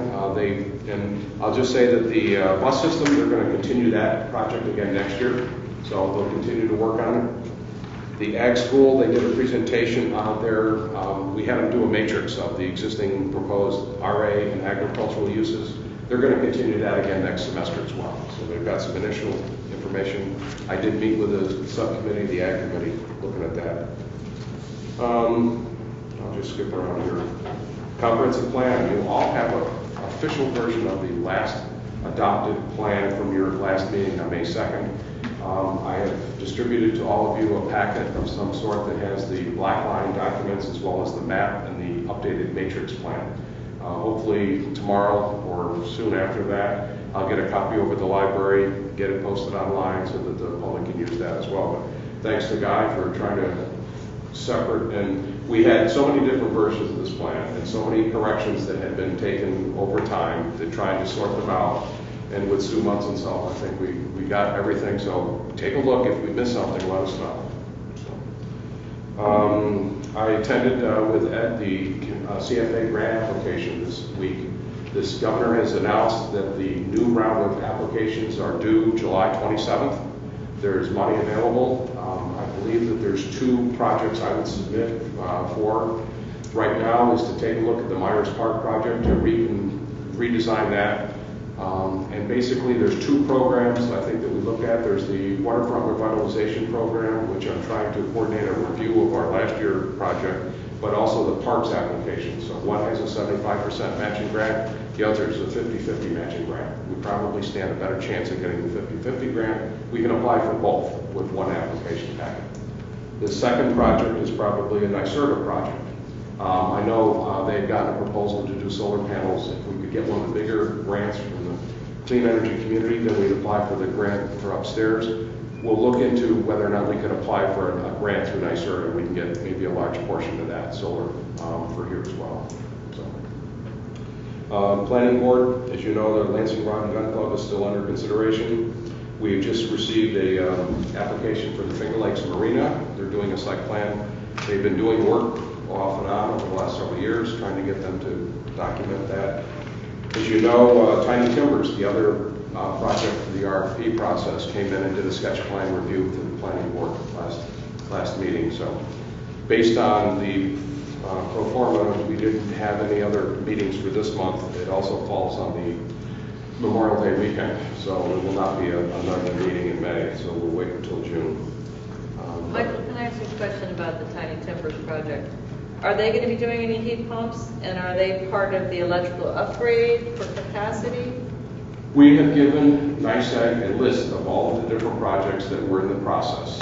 And I'll just say that the bus system, they're going to continue that project again next year. So they'll continue to work on it. The Ag School, they did a presentation out there. We had them do a matrix of the existing proposed RA and agricultural uses. They're going to continue that again next semester as well. So they've got some initial information. I did meet with the subcommittee, the Ag Committee, looking at that. I'll just skip around here. Comprehensive plan. You all have an official version of the last adopted plan from your last meeting on May 2nd. I have distributed to all of you a packet of some sort that has the black line documents as well as the map and the updated matrix plan. Hopefully tomorrow or soon after that, I'll get a copy over at the library, get it posted online so that the public can use that as well. But thanks to Guy for trying to separate, and we had so many different versions of this plan and so many corrections that had been taken over time to try to sort them out. And with Sue Munson's-Self, I think we got everything. So take a look. If we miss something, let us know. I attended with Ed the CFA grant application this week. This governor has announced that the new round of applications are due July 27th. There's money available. I believe that there's 2 projects I would submit for right now is to take a look at the Myers Park project to redesign that. And basically there's 2 programs I think that we look at. There's the waterfront revitalization program, which I'm trying to coordinate a review of our last year project, but also the parks application. So one has a 75% matching grant, the other is a 50-50 matching grant. We probably stand a better chance of getting the 50-50 grant. We can apply for both with one application packet. The second project is probably a NYSERDA project. I know they've gotten a proposal to do solar panels. If we could get one of the bigger grants from the clean energy community, then we'd apply for the grant for upstairs. We'll look into whether or not we could apply for a grant through NYSERDA. We can get maybe a large portion of that solar for here as well. So, planning board, as you know, the Lansing Rod and Gun Club is still under consideration. We've just received a application for the Finger Lakes Marina. They're doing a site plan. They've been doing work off and on over the last several years, trying to get them to document that. As you know, Tiny Timbers, the other project for the RFP process, came in and did a sketch plan review to the planning board last meeting. So based on the pro forma, we didn't have any other meetings for this month. It also falls on the Memorial Day weekend, so there will not be another meeting in May, so we'll wait until June. Michael, can I ask you a question about the Tiny Timbers project? Are they going to be doing any heat pumps, and are they part of the electrical upgrade for capacity? We have given NYSEG a list of all of the different projects that were in the process.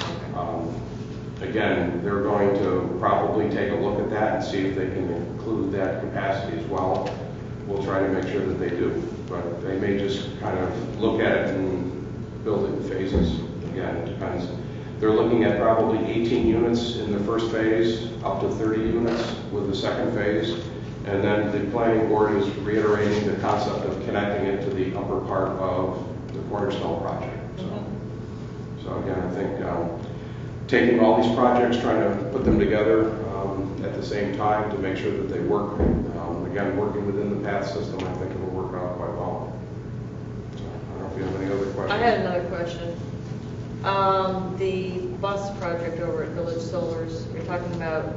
Again, they're going to probably take a look at that and see if they can include that capacity as well. We'll try to make sure that they do, but they may just kind of look at it and build it in phases. Again, it depends. They're looking at probably 18 units in the first phase, up to 30 units with the second phase. And then the planning board is reiterating the concept of connecting it to the upper part of the Cornerstone project. So again, I think taking all these projects, trying to put them together at the same time to make sure that they work. Again, working within the path system, I think it will work out quite well. So, I don't know if you have any other questions. I had another question. The bus project over at Village Solars, you're talking about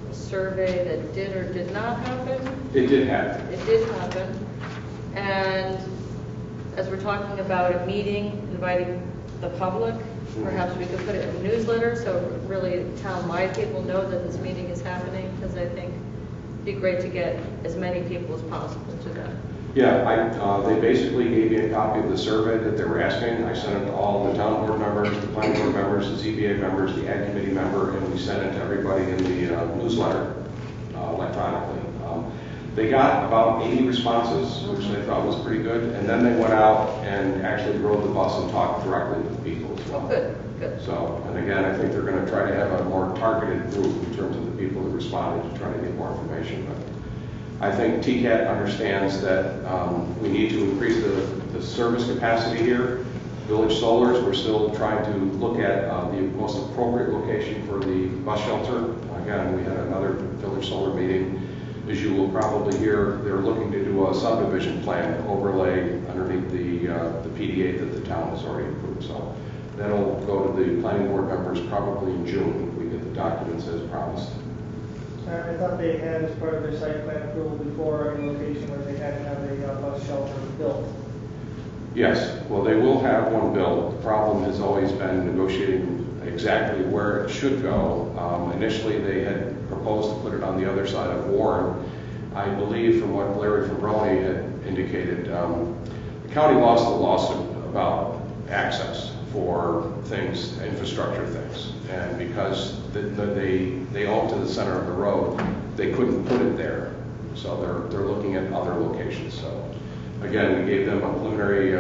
a survey that did or did not happen? It did happen. It did happen. And as we're talking about a meeting, inviting the public, perhaps we could put it in a newsletter so really town-wide people know that this meeting is happening, because I think it'd be great to get as many people as possible to that. Yeah, they basically gave me a copy of the survey that they were asking. I sent it to all the town board members, the planning board members, the ZBA members, the ad committee member, and we sent it to everybody in the newsletter electronically. They got about 80 responses, which they thought was pretty good, and then they went out and actually rode the bus and talked directly with people as well. Oh, good, good. So, and again, I think they're going to try to have a more targeted group in terms of the people that responded to try to get more information. But I think TCAT understands that we need to increase the service capacity here. Village Solars, we're still trying to look at the most appropriate location for the bus shelter. Again, we had another Village Solar meeting. As you will probably hear, they're looking to do a subdivision plan overlay underneath the PDA that the town has already approved. So that'll go to the planning board members probably in June if we get the documents as promised. I thought they had, as part of their site plan approval before, a location where they had to have a bus shelter built. Yes, well, they will have one built. The problem has always been negotiating exactly where it should go. Initially, they had proposed to put it on the other side of Warren. I believe from what Larry Fabroni had indicated, the county lost a lawsuit about access for things, infrastructure things. And because they own to the center of the road, they couldn't put it there. So they're looking at other locations. So again, we gave them a preliminary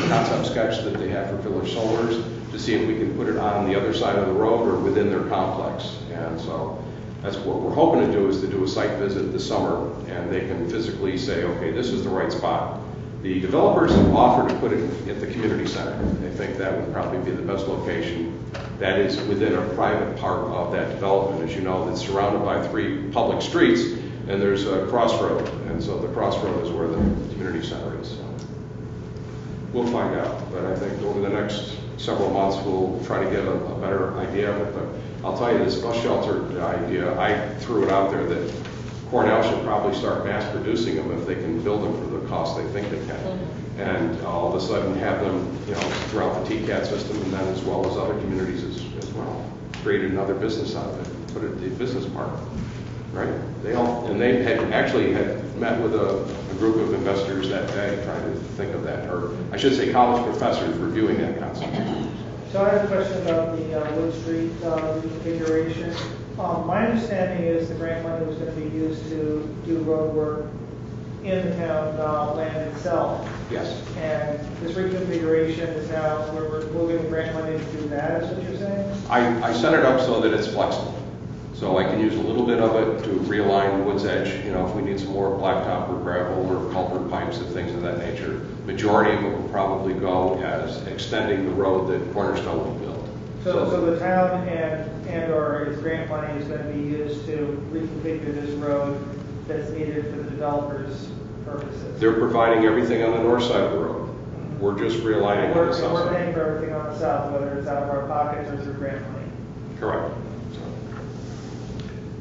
concept sketch that they have for Village Solars to see if we can put it on the other side of the road or within their complex. And so that's what we're hoping to do, is to do a site visit this summer, and they can physically say, okay, this is the right spot. The developers have offered to put it at the community center. They think that would probably be the best location. That is within a private part of that development. As you know, it's surrounded by 3 public streets, and there's a crossroad. And so the crossroad is where the community center is. So we'll find out. But I think over the next several months, we'll try to get a better idea of it. But I'll tell you, this bus shelter idea, I threw it out there that Cornell should probably start mass producing them if they can build them for the cost they think they can. And all of a sudden have them, throughout the TCAT system, and then as well as other communities as well. Create another business out of it, put it in the business park, right? They had actually met with a group of investors that day trying to think of that, or I should say college professors reviewing that concept. So I have a question about the Wood Street reconfiguration. My understanding is the grant money was going to be used to do road work in the town land itself. Yes. And this reconfiguration is now, we're moving the grant money to do that, is what you're saying? I set it up so that it's flexible. So I can use a little bit of it to realign the wood's edge, if we need some more blacktop or gravel or culvert pipes and things of that nature. Majority of it will probably go as extending the road that Cornerstone will build. So the town and or its grant money is going to be used to reconfigure this road that's needed for the developers' purposes? They're providing everything on the north side of the road. We're just realigning on the south We're side. paying for everything on the south, whether it's out of our pockets or through grant money. Correct. So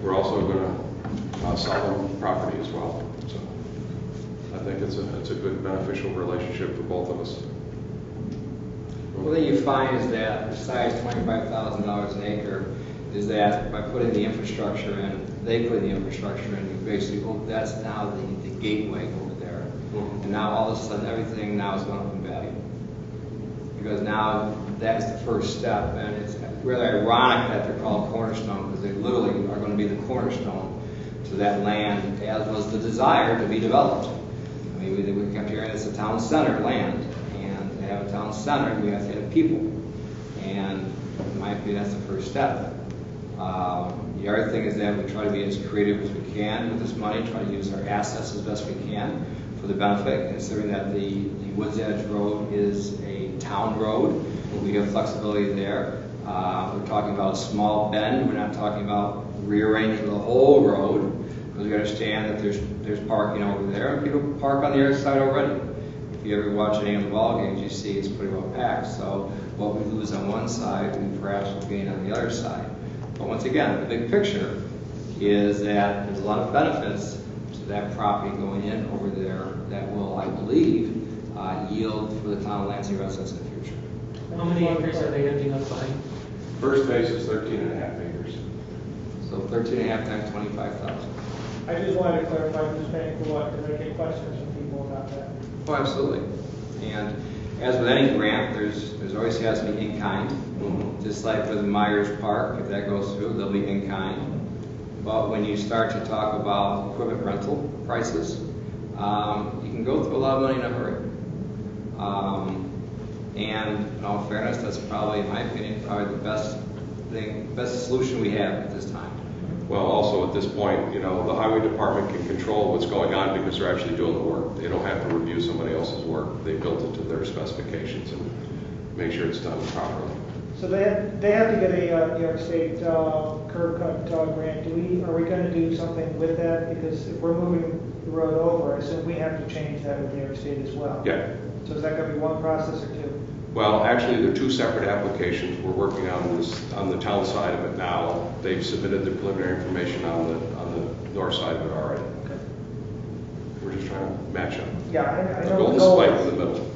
we're also going to sell them property as well. So I think it's a good beneficial relationship for both of us. One thing you find is that besides $25,000 an acre, is that by putting the infrastructure in, they put the infrastructure in, you basically, that's now the gateway over there. And now all of a sudden everything now is going up in value. Because now that's the first step, and it's really ironic that they're called cornerstone, because they literally are going to be the cornerstone to that land, as was the desire to be developed. I mean, we kept hearing it's a town center land, and to have a town center, we have to have people. And in my opinion, that's the first step. The other thing is that we try to be as creative as we can with this money, try to use our assets as best we can for the benefit, considering that the Woods Edge Road is a town road. We have flexibility there. We're talking about a small bend. We're not talking about rearranging the whole road, because we understand that there's parking over there, and people park on the other side already. If you ever watch any of the ball games, you see it's pretty well packed. So what we lose on one side, we perhaps will gain on the other side. But once again, the big picture, is that there's a lot of benefits to that property going in over there that will, I believe, yield for the town of Lansing residents in the future. How many acres are they ending up buying? First base is 13 and a half acres. So 13 and a half times 25,000. I just wanted to clarify who's paying for what, because I get questions from people about that. Oh, absolutely. And as with any grant, there's always has to be in kind. Just like for the Myers Park, if that goes through, there'll be in kind. But when you start to talk about equipment rental prices, you can go through a lot of money in a hurry. And in all fairness, that's probably, in my opinion, probably the best solution we have at this time. Well, also at this point, the highway department can control what's going on because they're actually doing the work. They don't have to review somebody else's work. They built it to their specifications and make sure it's done properly. So they have to get a New York State curb cut grant. Are we going to do something with that? Because if we're moving the road over, I assume we have to change that with New York State as well. Yeah. So is that going to be one process or two? Well, actually, they're two separate applications. We're working on the town side of it now. They've submitted the preliminary information on the north side of it already. Okay. We're just trying to match up. Yeah, I The know golden the goal spike in the middle.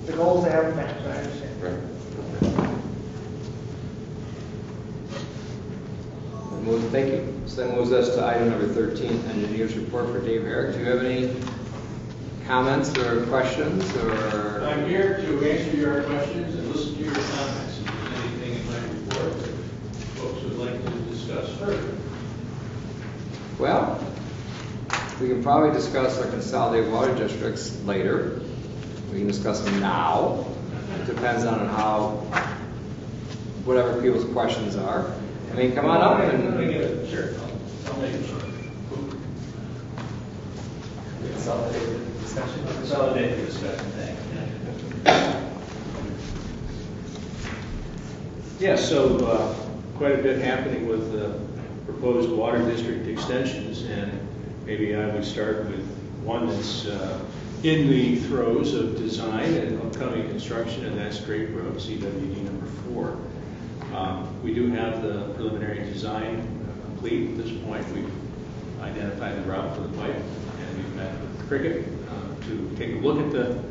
The goal is to have a match, I understand. Right. Thank you. So that moves us to item number 13, engineer's report for Dave Herrick. Do you have any comments or questions or? I'm here to answer your questions and listen to your comments. If there's anything in my report that folks would like to discuss further. Well, we can probably discuss our consolidated water districts later. We can discuss them now. It depends on whatever people's questions are. I mean, come on up and. Sure, I'll make it short. Consolidated discussion? Consolidated discussion, thanks. Yeah, so quite a bit happening with the proposed water district extensions, and maybe I would start with one that's in the throes of design and upcoming construction, and that's Drake Road, CWD number 4. We do have the preliminary design complete at this point. We've identified the route for the pipe, and we've met with Cricket to take a look at the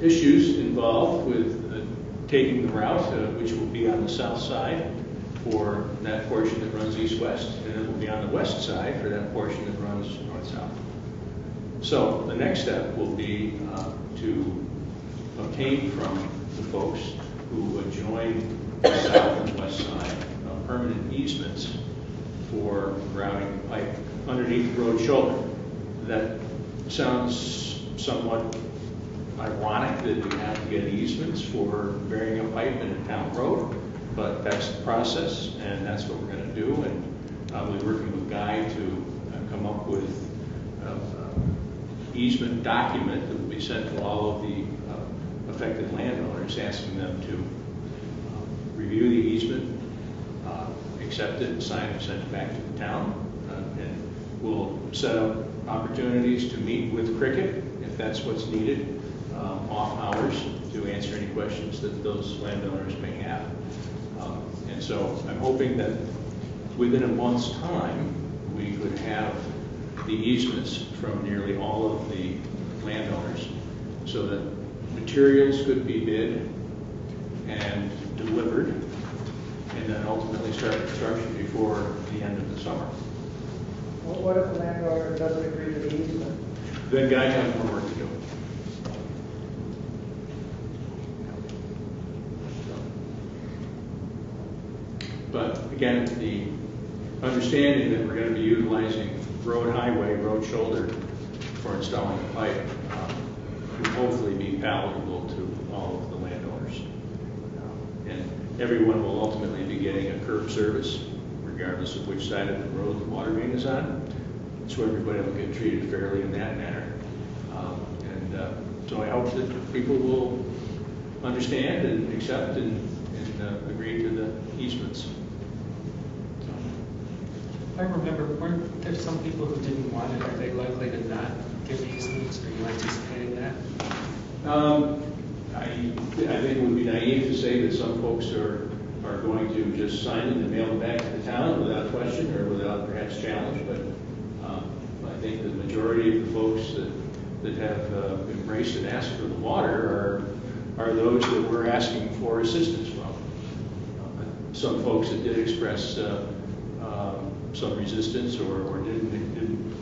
issues involved with taking the route, which will be on the south side for that portion that runs east-west, and it will be on the west side for that portion that runs north-south. So the next step will be to obtain from the folks who adjoin the south and west side permanent easements for routing the pipe underneath the road shoulder. That sounds somewhat ironic that we have to get easements for burying a pipe in a town road, but that's the process, and that's what we're going to do. And I'll be working with Guy to come up with an easement document that will be sent to all of the affected landowners, asking them to review the easement, accept it, sign it, send it back to the town, and we'll set up opportunities to meet with Cricket if that's what's needed, off hours, to answer any questions that those landowners may have. And so I'm hoping that within a month's time, we could have the easements from nearly all of the landowners so that materials could be bid and delivered, and then ultimately start construction before the end of the summer. What if the landowner doesn't agree to the easement? Then Guy has more work to do. But again, the understanding that we're going to be utilizing road highway, road shoulder for installing the pipe will hopefully be palatable to all of the landowners. And everyone will ultimately be getting a curb service, regardless of which side of the road the water main is on. So everybody will get treated fairly in that manner. So I hope that people will understand and accept and agree to the easements. I remember, weren't there some people who didn't want it? Are they likely to not give easements? Are you anticipating that? I think it would be naive to say that some folks are are going to just sign it and mail it back to the town without question or without perhaps challenge, but I think the majority of the folks that have embraced and asked for the water are those that we're asking for assistance from. Some folks that did express some resistance or didn't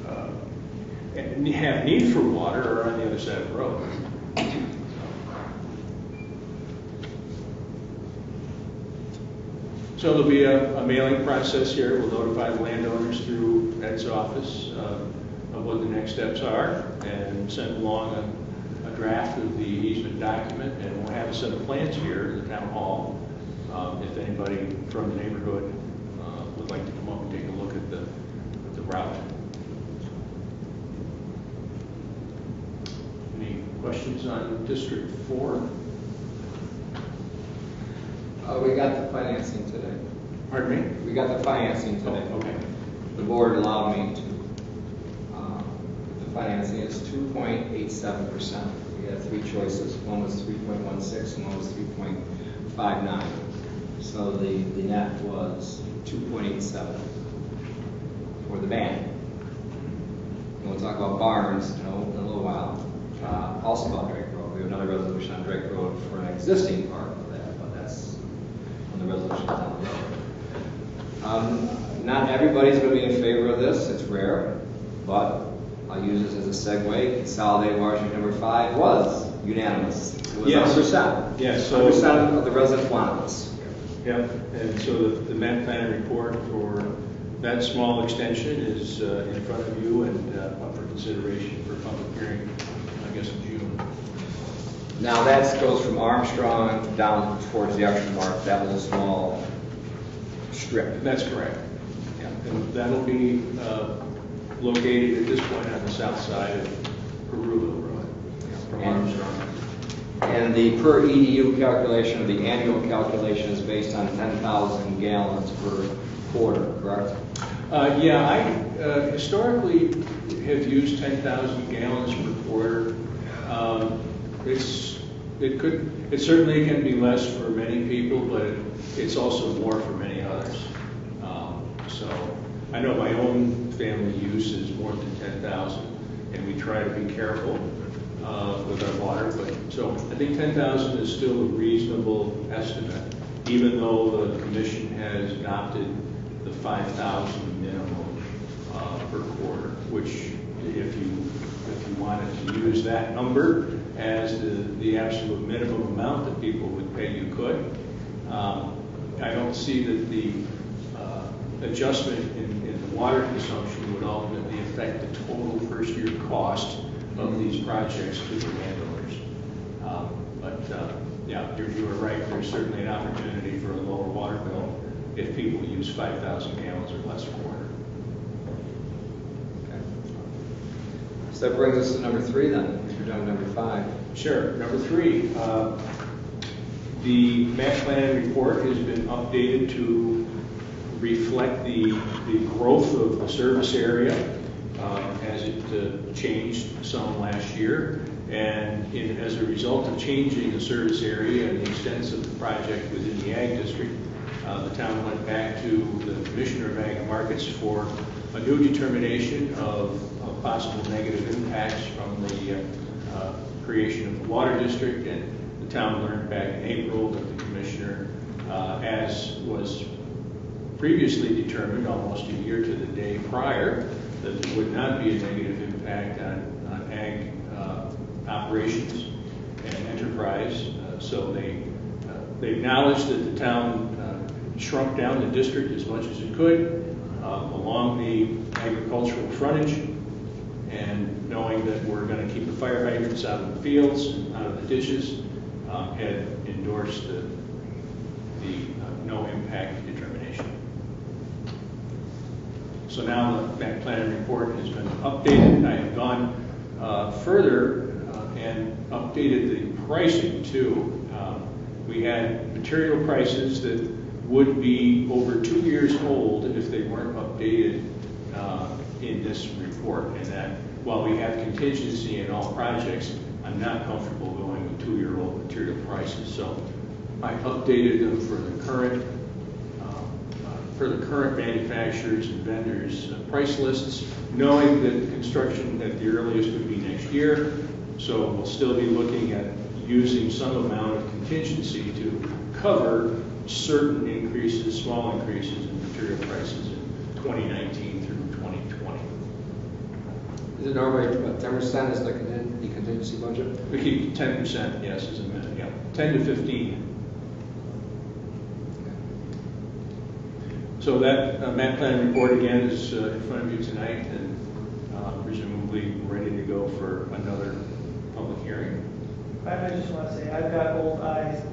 have need for water are on the other side of the road. So there'll be a mailing process here. We'll notify the landowners through Ed's office of what the next steps are and send along a draft of the easement document, and we'll have a set of plans here in the town hall if anybody from the neighborhood would like to come up and take a look at the route. Any questions on District 4? We got the financing today. Pardon me? We got the financing today. Oh, okay. The board allowed me to. The financing is 2.87%. We had three choices. One was 3.16 and one was 3.59. So the net was 2.87 for the ban. And we'll talk about barns in a little while. Also about Drake Road. We have another resolution on Drake Road for an existing part of that, but that's on the resolution down the road. Not everybody's going to be in favor of this. It's rare, but I'll use this as a segue. Consolidated Washington number 5 was unanimous. It was 100%. Yes. So 100% of the residents wanted this. Yep, and so the map plan report for that small extension is in front of you and up for consideration for public hearing, I guess, in June. Now that goes from Armstrong down towards the Upshur Mark, that little small strip. That's correct. Yeah. And that'll be located at this point on the south side of Peruville Road from Armstrong. And the per EDU calculation, or the annual calculation, is based on 10,000 gallons per quarter, correct? Yeah, I historically have used 10,000 gallons per quarter. It certainly can be less for many people, but it's also more for many others. So I know my own family use is more than 10,000, and we try to be careful with our water. But so I think 10,000 is still a reasonable estimate, even though the commission has adopted the 5,000 minimum per quarter, which if you wanted to use that number as the absolute minimum amount that people would pay, you could. I don't see that the adjustment in the water consumption would ultimately affect the total first year cost of these projects to the landowners. Yeah, you are right. There's certainly an opportunity for a lower water bill if people use 5,000 gallons or less a quarter. Okay. So that brings us to number 3 then, if you're done with number 5. Sure. Number 3, the map plan report has been updated to reflect the growth of the service area as it changed some last year. And as a result of changing the service area and the extent of the project within the Ag District, the town went back to the Commissioner of Ag and Markets for a new determination of possible negative impacts from the creation of the Water District. And the town learned back in April that the Commissioner, as was previously determined almost a year to the day prior, that there would not be a negative impact on ag operations and enterprise. So they acknowledged that the town shrunk down the district as much as it could along the agricultural frontage, and knowing that we're going to keep the fire hydrants out of the fields and out of the ditches, had endorsed the no impact determination. So now the map plan report has been updated. I have gone further and updated the pricing too. We had material prices that would be over 2 years old if they weren't updated in this report. And that while we have contingency in all projects, I'm not comfortable going with 2-year-old material prices. So I updated them for the current manufacturers and vendors' price lists, knowing that construction at the earliest would be next year. So we'll still be looking at using some amount of contingency to cover certain increases, small increases in material prices in 2019 through 2020. Is it normally about 10% is the contingency budget? We keep 10%, yes, as a minimum, yeah, 10 to 15. So that map plan report again is in front of you tonight, and presumably ready to go for another public hearing. I just want to say, I've got old eyes,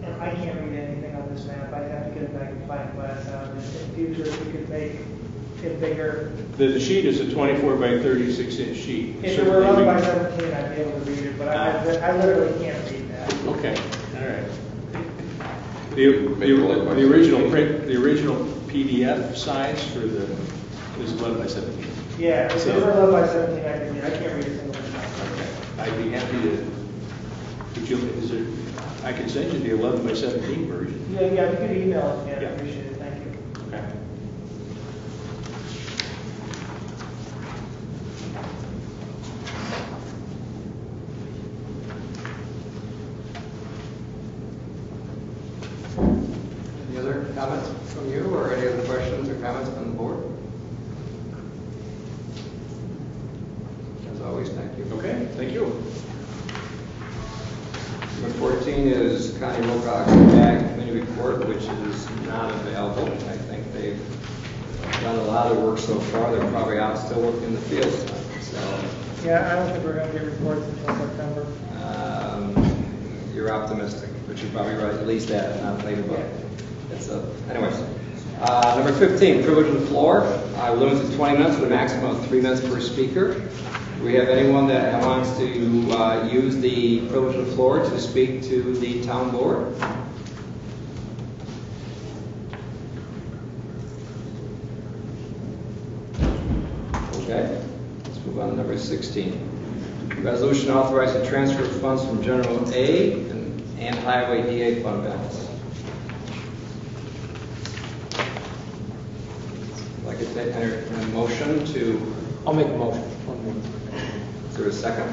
and I can't read anything on this map. I'd have to get a magnifying glass out. In the future, if we could make it bigger. The sheet is a 24 by 36 inch sheet. If it were 11 by 17, I'd be able to read it, but I literally can't read that. Okay, all right. The original print, the original PDF size for the is 11 by 17. Yeah, if it were 11 by 17, I can read. I can't read a single thing. Okay, I'd be happy to. Would you? Is there? I can send you the 11 by 17 version. Yeah, if you could email it to me, I'd Yeah. appreciate it. Thank you. Okay. Any other comments from you, or any other questions or comments from the board? As always, thank you. Okay, thank you. Number 14 is Connie Wilcox Ag Committee Report, which is not available. I think they've done a lot of work so far. They're probably out still working in the field. So Yeah, I don't think we're going to get reports until September. you're optimistic, but you're probably right, at least that, not later, but it's anyways. Number 15, privilege of the floor. We're limited to 20 minutes with a maximum of 3 minutes per speaker. Do we have anyone that wants to use the privilege of the floor to speak to the town board? Okay, let's move on to number 16. Resolution authorizing transfer of funds from General A and Highway DA fund balance. I'd like to enter a motion to... I'll make a motion. Is there a second?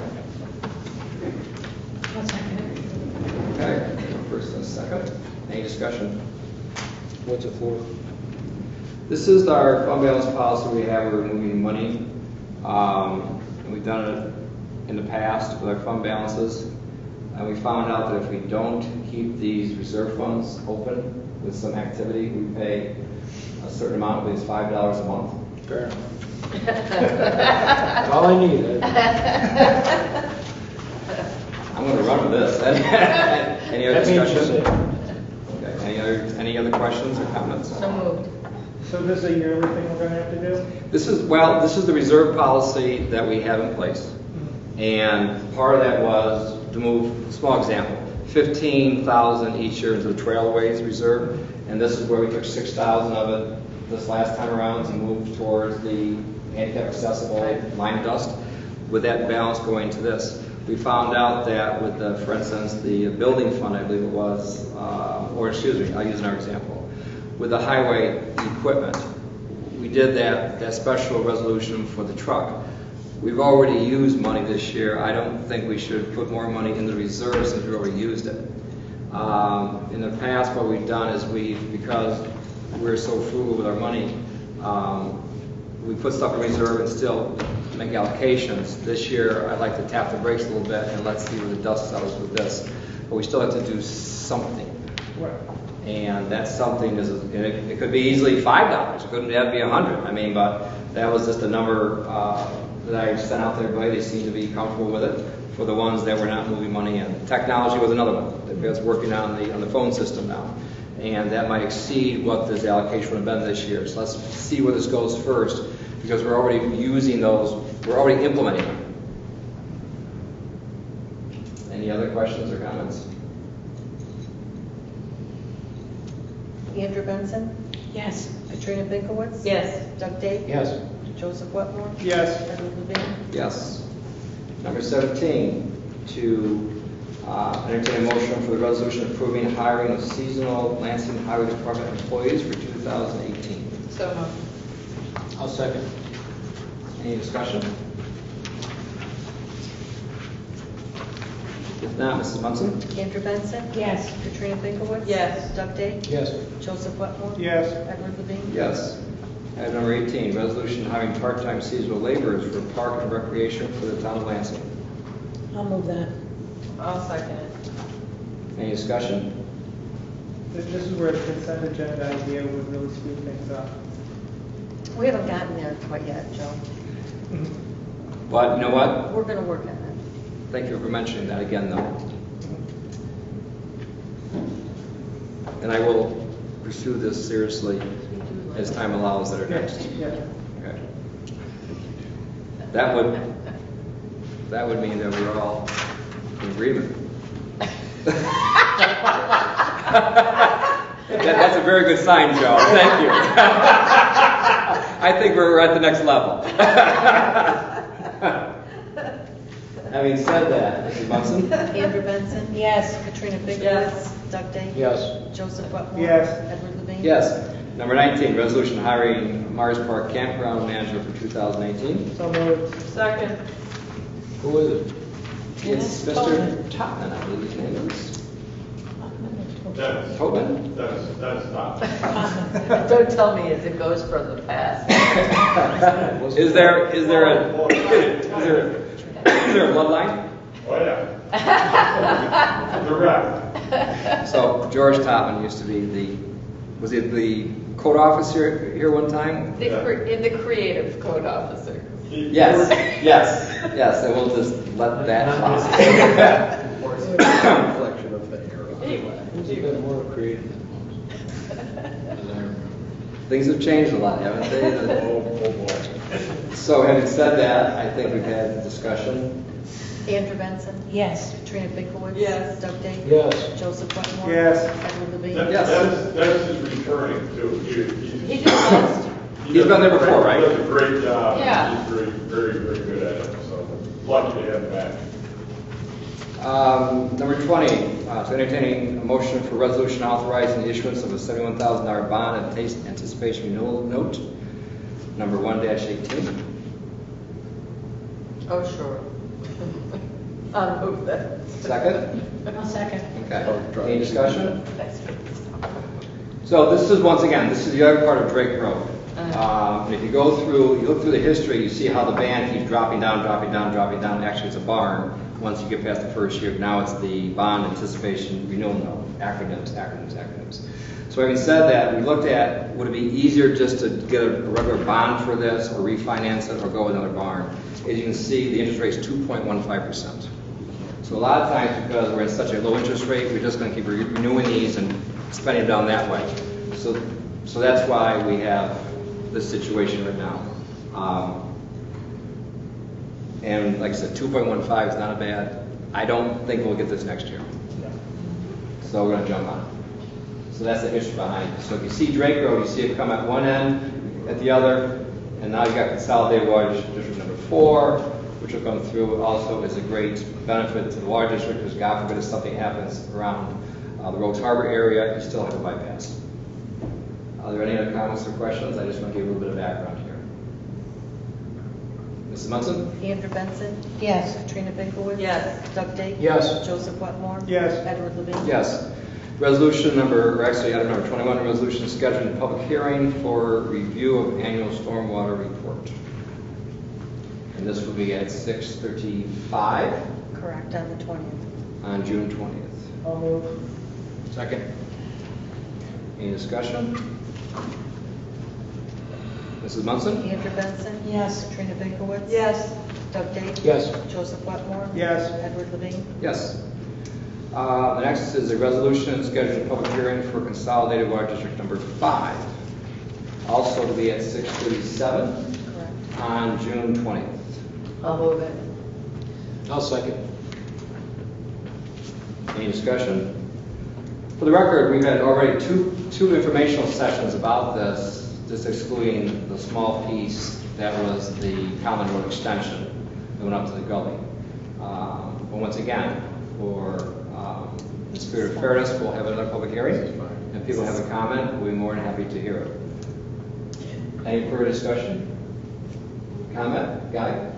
I'll second it. Okay, first and a second. Any discussion? What's it for? This is our fund balance policy we have. We're moving money. And we've done it in the past with our fund balances. And we found out that if we don't keep these reserve funds open with some activity, we pay a certain amount, I believe it's $5 a month. Fair enough. That's all I need. I'm going to run with this. Any other That means discussion? Okay. Any other questions or comments? So moved. So this is a yearly thing we're going to have to do? This is the reserve policy that we have in place. And part of that was to move, small example, $15,000 each year into the trailways reserve. And this is where we took $6,000 of it this last time around to move towards the handicap accessible line dust. With that balance going to this. We found out that with the, for instance, the building fund, I believe it was, or excuse me, I'll use another example. With the highway equipment, we did that special resolution for the truck. We've already used money this year. I don't think we should put more money in the reserve since we already used it. In the past, what we've done is because we're so frugal with our money, we put stuff in reserve and still make allocations. This year, I'd like to tap the brakes a little bit and let's see where the dust settles with this. But we still have to do something. Right. And that's something, it could be easily $5. It couldn't have to be 100. I mean, but that was just a number that I sent out to everybody. They seemed to be comfortable with it for the ones that were not moving money in. Technology was another one that's working on the phone system now. And that might exceed what this allocation would have been this year. So let's see where this goes first, because we're already using those, we're already implementing them. Any other questions or comments? Andrew Benson, Yes. Katrina Binkowitz. Yes. Doug Dave. Yes. Joseph Wetmore. Yes. Edward Levine. Yes. Number 17, to Entertain a motion for the resolution approving hiring of seasonal Lansing Highway Department employees for 2018. So moved. I'll second. Any discussion? If not, Mrs. Munson? Andrew Benson? Yes. Katrina Binkowitz? Yes. Doug Day? Yes. Joseph Wetmore? Yes. Edward Levine? Yes. Item number 18, resolution hiring part-time seasonal laborers for park and recreation for the town of Lansing. I'll move that. I'll second it. Any discussion? This is where the consent agenda idea would really speed things up. We haven't gotten there quite yet, Joe. But you know what? We're gonna work on it. Thank you for mentioning that again, though. And I will pursue this seriously as time allows that are next. Yeah. Okay. That would mean that we're all in agreement. That's a very good sign, Joe. Thank you. I think we're at the next level. Having said that, Mrs. Munson? Andrew Benson? Yes. Katrina Binkowitz? Yes. Doug Day? Yes. Joseph Wetmore? Yes. Edward Levine? Yes. Number 19, resolution hiring Mars Park Campground Manager for 2018. So moved. Second. Who is it? It's Yes, Mr. Topman, I believe his name is. Dennis, Topman? that's not. Don't tell me as it goes from the past. Is there a bloodline? Oh, yeah. Direct. So George Topman used to be was he the code officer here one time? In the creative code officer. Yes, and we'll just let that fly. Collection of that era. Anyway. Who's been more creative than Things have changed a lot, haven't they? Oh, boy. So having said that, I think we've had discussion. Andrew Benson? Yes. Katrina Binkowitz? Yes. Doug Day? Yes. Joseph Wetmore? Yes. Edward Levine? Yes. Dennis is returning too. He just left. He's been there before, right? He does a great job. Yeah. He's very, very, very good at it, so lucky to have him back. Number 20, so entertaining a motion for resolution authorizing the issuance of a $71,000 bond and anticipation renewal note, number 1-18. Oh, sure. I'll move that. Second? I'll second. Okay. Any discussion? So this is, once again, this is the other part of Drake Road. And if you look through the history, you see how the band keeps dropping down. Actually, it's a barn once you get past the first year. Now it's the bond anticipation renewal note. Acronyms. So having said that, we looked at, would it be easier just to get a regular bond for this or refinance it or go with another barn? As you can see, the interest rate is 2.15%. So a lot of times, because we're at such a low interest rate, we're just going to keep renewing these and spending down that way. So that's why we have this situation right now. And like I said, 2.15 is not a bad. I don't think we'll get this next year. So we're going to jump on it. So that's the history behind it. So if you see Drake Road, you see it come at one end, at the other, and now you got Consolidated Water District number 4, which will come through. Also is a great benefit to the water district, because God forbid if something happens around the Rogues Harbor area, you still have a bypass. Are there any other comments or questions? I just want to give a little bit of background here. Mrs. Munson? Andrew Benson? Yes. Katrina Binkowitz? Yes. Doug Day? Yes. Joseph Wetmore? Yes. Edward Levine? Yes. Resolution number, item number 21, resolution scheduling a public hearing for review of annual stormwater report. And this will be at 6:35 Correct, on the 20th. on June 20th. I'll move. Second. Any discussion? Mrs. Munson? Andrew Benson? Yes. Katrina Binkowitz? Yes. Doug Day? Yes. Joseph Wetmore? Yes. Edward Levine? Yes. The next is a resolution scheduling a public hearing for Consolidated Water District number 5. Also to be at 6:37 Correct. on June 20th. I'll move it. I'll second. Any discussion? For the record, we've had already two informational sessions about this, just excluding the small piece that was the Common Road extension that went up to the gully. But once again, for the spirit of fairness, we'll have another public hearing. If people have a comment, we'll be more than happy to hear it. Any further discussion? Comment? Guy?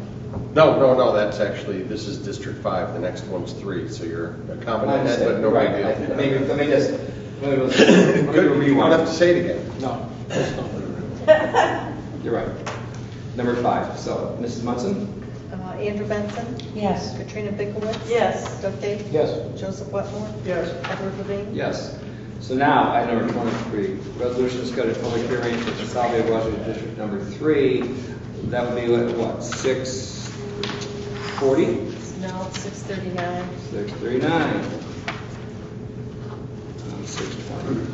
No, that's actually, this is District 5, the next one's 3, so you're a comment ahead, but no big deal. Right. Maybe just, let me Good, you don't have to say it again. No, that's not. You're right. Number 5, so Mrs. Munson? Andrew Benson, Yes. Katrina Bickowitz. Yes. Doug Day. Yes. Joseph Wetmore. Yes. Edward Levine. Yes. So now, item number 23, resolution to schedule a public hearing for consolidated water district number 3. That would be what, 6:40? No, 6:39. 6:39. 6:20.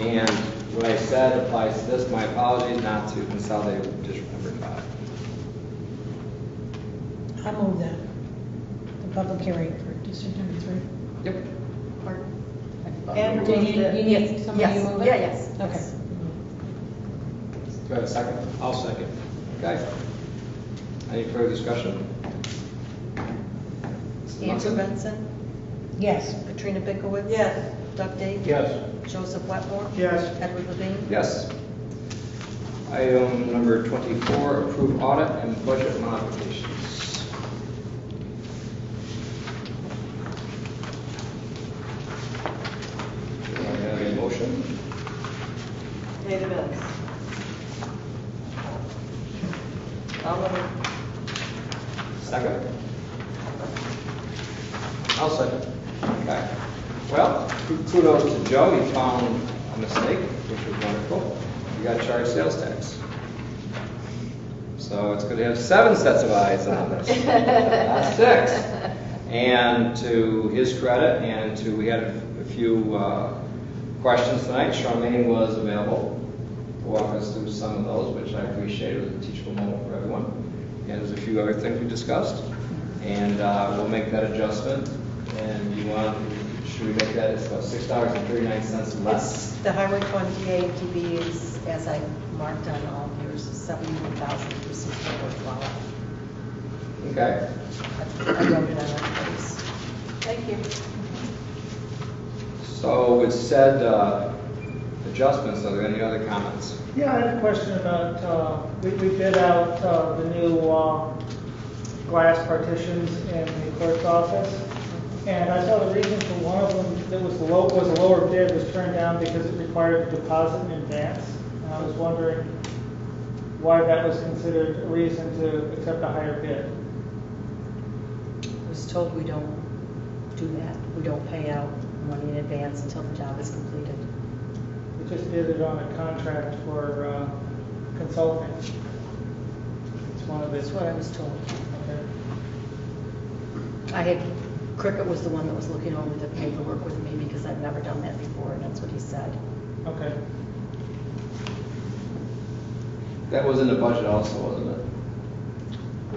And what I said applies to this. My apologies, not to consolidated district number 5. I'll move that. The public hearing for district number 3. Yep. And Do you need somebody to move it? Yeah, yes. Okay. Do I have a second? I'll second. Okay. Any further discussion? Mrs. Andrew Munson? Benson, Yes. Katrina Bickowitz. Yes. Doug Day. Yes. Joseph Wetmore. Yes. Edward Levine. Yes. Item number 24, approve audit and budget modifications. Do I have a motion? Pay the bills. I'll move. Second? I'll second. Okay. Well, kudos to Joe. He found a mistake, which was wonderful. You got charged sales tax. So it's going to have 7 sets of eyes on this, not 6. And to his credit, we had a few questions tonight. Charmaine was available to walk us through some of those, which I appreciated. It was a teachable moment for everyone. And there's a few other things we discussed. And we'll make that adjustment. And should we make that, it's about $6.39 less? It's the highway fund DATB is, as I marked on all yours, 71,364. Okay. I wrote it on that place. Thank you. So with said adjustments, are there any other comments? Yeah, I had a question about, we bid out the new glass partitions in the clerk's office. And I saw the reason for one of them that was a lower bid was turned down because it required a deposit in advance. And I was wondering why that was considered a reason to accept a higher bid. I was told we don't do that. We don't pay out money in advance until the job is completed. We just did it on a contract for consulting. It's one of That's the. what I was told. Okay. Cricket was the one that was looking over the paperwork with me because I've never done that before, and that's what he said. Okay. That was in the budget also, wasn't it?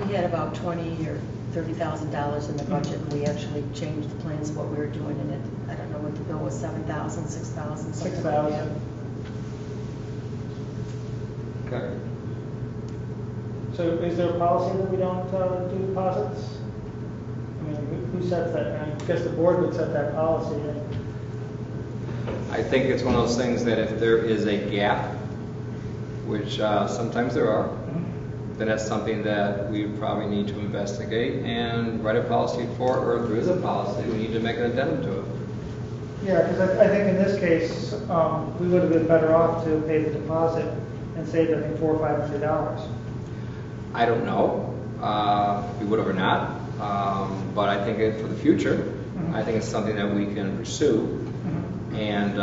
We had about $20,000 or $30,000 in the budget, and we actually changed the plans of what we were doing in it. I don't know what the bill was, 7,000, 6,000, something like that. 6,000. Okay. So is there a policy that we don't do deposits? I mean, who sets that? I guess the board would set that policy. I think it's one of those things that if there is a gap, which sometimes there are, then that's something that we probably need to investigate and write a policy for, or if there is a policy, we need to make an addendum to it. Yeah, because I think in this case, we would have been better off to pay the deposit and save, I think, $400 or $500. I don't know if we would have or not, but I think for the future, I think it's something that we can pursue and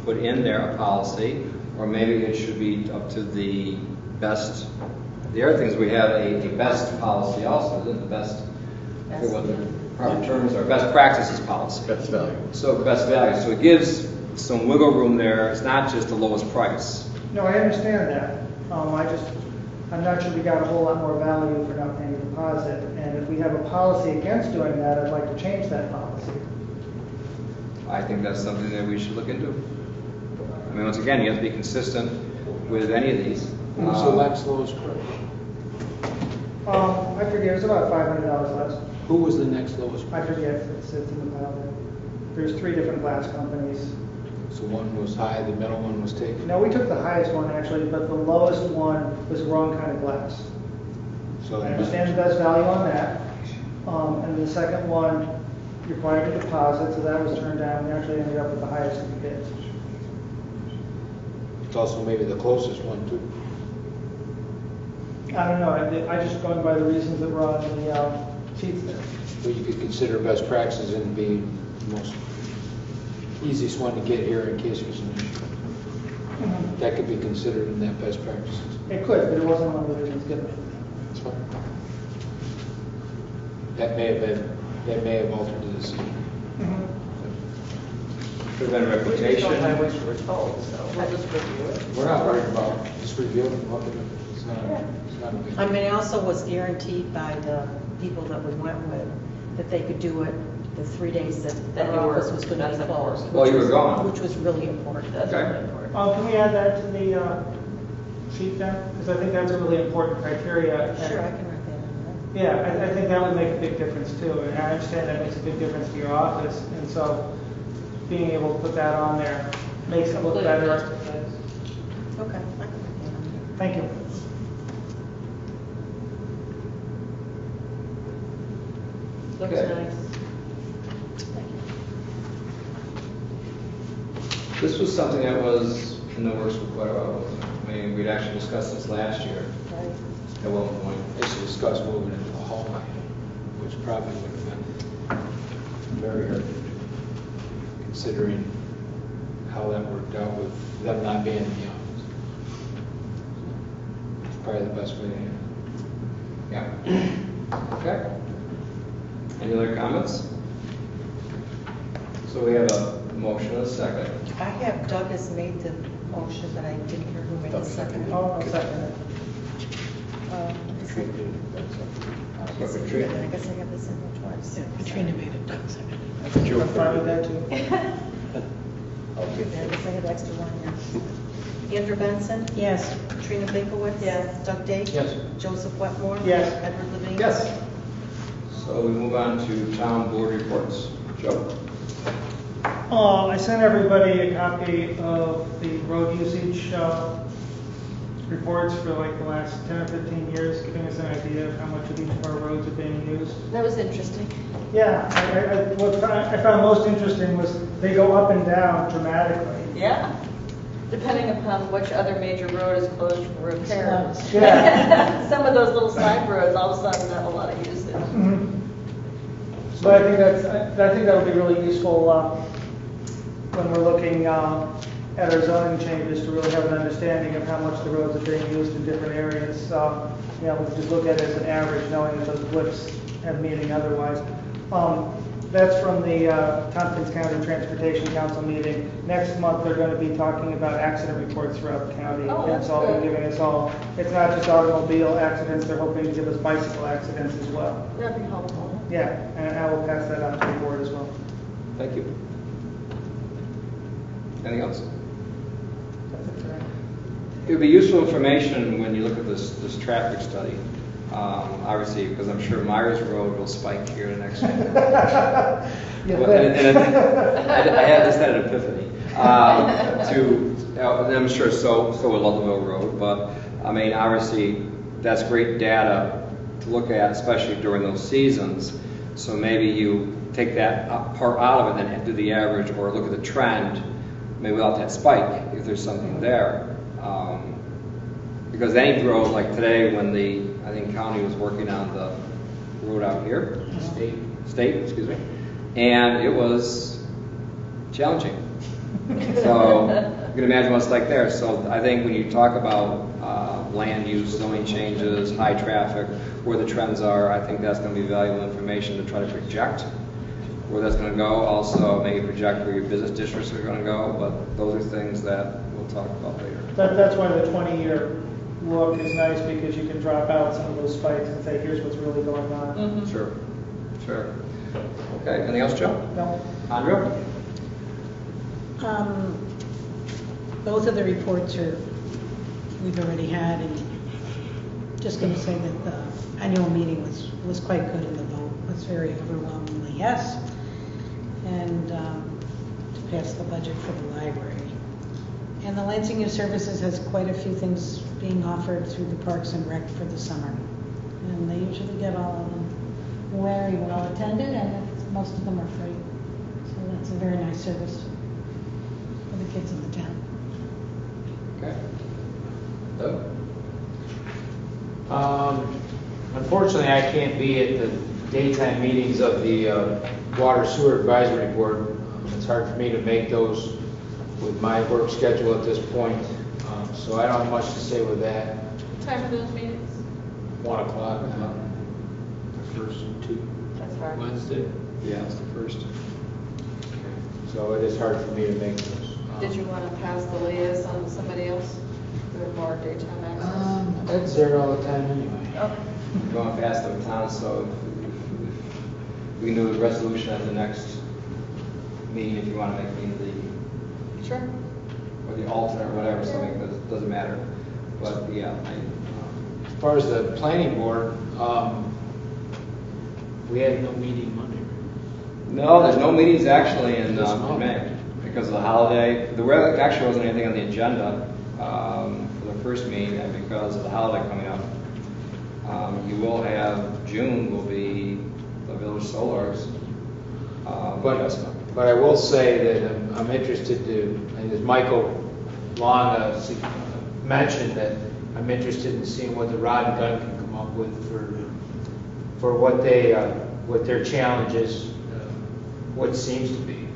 put in there a policy, or maybe it should be up to the best. The other thing is we have a best policy also, isn't it? The best, I forget what the proper terms are, best practices policy. Best value. So best value. So it gives some wiggle room there. It's not just the lowest price. No, I understand that. I'm not sure we got a whole lot more value for not paying a deposit. And if we have a policy against doing that, I'd like to change that policy. I think that's something that we should look into. I mean, once again, you have to be consistent with any of these. Who selects lowest price? I forget, it's about $500 less. Who was the next lowest? I forget, it's in the pile there. There's 3 different glass companies. So one was high, the middle one was taken? No, we took the highest one actually, but the lowest one was the wrong kind of glass. So I understand the best value on that. And the second one required a deposit, so that was turned down. We actually ended up with the highest of the bids. it's also maybe the closest one too. I don't know, I just gone by the reasons that were on the sheets there. So you could consider best practices and be the most easiest one to get here in case there's an issue. That could be considered in that best practices. It could, but it wasn't one of the reasons given. That's fine. That may have altered the decision. Could have been We just reputation. don't know what you were told, so we'll just review it. We're not worried about just reviewing it. It's not a big I mean, it also was guaranteed by the people that we went with that they could do it the 3 days that That the you were- office was going to that's be closed. important. Well, you were which was- gone. Which was really important. That's Okay. really important. Can we add that to the sheet then? Because I think that's a really important criteria. Sure, I can write that in Yeah, I think that would make a big difference too, and I understand that makes a big difference to your office, and so being able to put that on there makes it look Completely better. justifies. there. Okay, I can write that in Thank you. Looks Okay. nice. This was something that was in the works for quite a while. I mean, we'd actually discussed this last year Right. at one point. It's discussed moving into the hallway, which probably would have been very hard, considering how that worked out with them not being in the office. It's probably the best way to handle it. Yeah. Okay. Any other comments? So we have a motion and a second. I have Doug has made the motion, but I didn't hear who made the second. I'll second it. But Katrina- I guess I have this in twice. Katrina made it, Doug seconded. I'm fine with that too. Okay, I guess I have extra one here. Andrew Benson? Yes. Katrina Binkowitz? Yes. Doug Dake? Yes. Joseph Wetmore? Yes. Edward Levine? Yes. So we move on to town board reports. Joe? I sent everybody a copy of the road usage reports for like the last 10 or 15 years, giving us an idea of how much of each of our roads are being used. That was interesting. Yeah, what I found most interesting was they go up and down dramatically. Yeah. Depending upon which other major road is closed for repair. Yeah. Some of those little side roads all of a sudden have a lot of usage. Mhm. So I think that would be really useful when we're looking at our zoning changes to really have an understanding of how much the roads are being used in different areas. We just look at it as an average, knowing that those blips have meaning otherwise. That's from the Tompkins County Transportation Council meeting. Next month, they're going to be talking about accident reports throughout the county. Oh, And that's so they're good. giving us all, it's not just automobile accidents, they're hoping to give us bicycle accidents as well. That'd be helpful. Yeah, and I will pass that on to the board as well. Thank you. Anything else? That's it for now. It would be useful information when you look at this traffic study, obviously, because I'm sure Myers Road will spike here the next year. You Well, bet. I had just had an epiphany. And I'm sure so will Ludlow Road, but I mean, obviously, that's great data to look at, especially during those seasons. So maybe you take that part out of it and then do the average, or look at the trend, maybe without that spike, if there's something there. Because any road, like today, when I think county was working on the road out here, state, excuse me, and it was challenging. So you can imagine what it's like there. So I think when you talk about land use, zoning changes, high traffic, where the trends are, I think that's going to be valuable information to try to project where that's going to go. Also, maybe project where your business districts are going to go. But those are things that we'll talk about later. That's why the 20-year look is nice, because you can drop out some of those spikes and say, here's what's really going on. Mhm. Sure. Okay. Anything else, Joe? No? Andrea? Both of the reports we've already had, and just going to say that the annual meeting was quite good, and the vote was very overwhelmingly yes. And to pass the budget for the library. And the Lansing Youth Services has quite a few things being offered through the Parks and Rec for the summer. And they usually get all of them very well attended, and most of them are free. So that's a very nice service for the kids in the town. Okay. Doug? Unfortunately, I can't be at the daytime meetings of the Water Sewer Advisory Board. It's hard for me to make those with my work schedule at this point. So I don't have much to say with that. What time are those meetings? 1 o'clock. The first two That's hard. Wednesday. Yeah, it's the first. So it is hard for me to make those. Did you want to pass the liaison to somebody else? Who had more daytime access? Ed's there all the time anyway. Okay. Going past the town, so if we can do a resolution at the next meeting if you want to make me Sure. or the alternate or whatever, so it doesn't matter. But yeah, As far as the planning board, we had no meeting Monday. no, there's no meetings actually in This month. May because of the holiday. There actually wasn't anything on the agenda for the first meeting, and because of the holiday coming up. You will have, June will be the Village Solars. But I will say that I'm interested to, and as Michael Long mentioned, that I'm interested in seeing what the Rod and Gun can come up with for what their challenge is, what seems to be.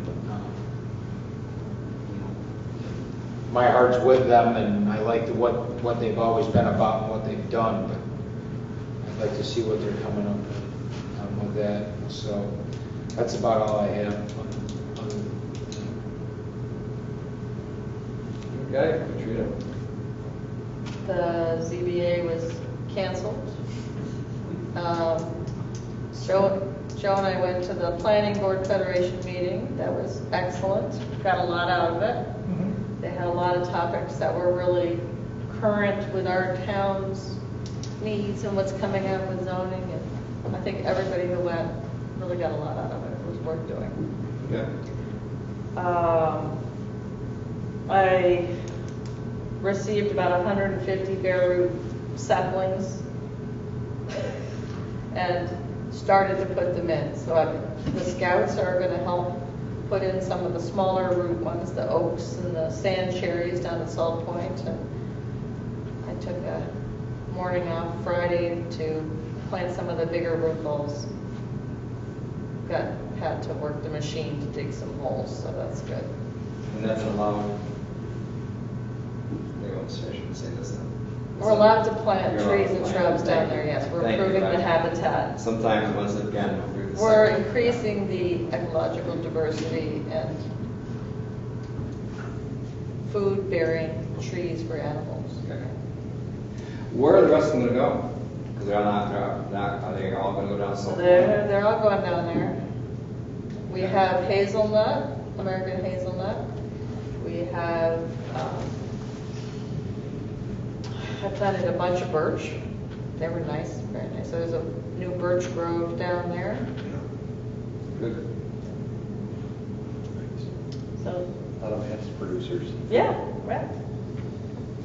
My heart's with them, and I like what they've always been about and what they've done, but I'd like to see what they're coming up with that. So that's about all I have. Okay, Katrina. The ZBA was canceled. Joe and I went to the Planning Board Federation meeting. That was excellent. Got a lot out of it. They had a lot of topics that were really current with our town's needs and what's coming up with zoning. And I think everybody who went really got a lot out of it. It was worth doing. Yeah. I received about 150 bare root saplings and started to put them in. So the scouts are going to help put in some of the smaller root ones, the oaks and the sand cherries down at Salt Point. And I took a morning off Friday to plant some of the bigger root balls. Had to work the machine to dig some holes, so that's good. And that's allowed. Maybe I shouldn't say this now. We're allowed to plant You're allowed trees to and plant. shrubs down Thank there, you. yes. We're Thank you. improving the habitat. Sometimes once again, we'll do the We're second. increasing the ecological diversity and food-bearing trees for animals. Okay. Where are the rest of them going to go? Because they're not, are they all going to go down So Salt Point? they're all going down there. We have hazelnut, American hazelnut. We have, I planted a bunch of birch. They were nice, very nice. So there's a new birch grove down there. Good. So, That'll have some producers. yeah, right.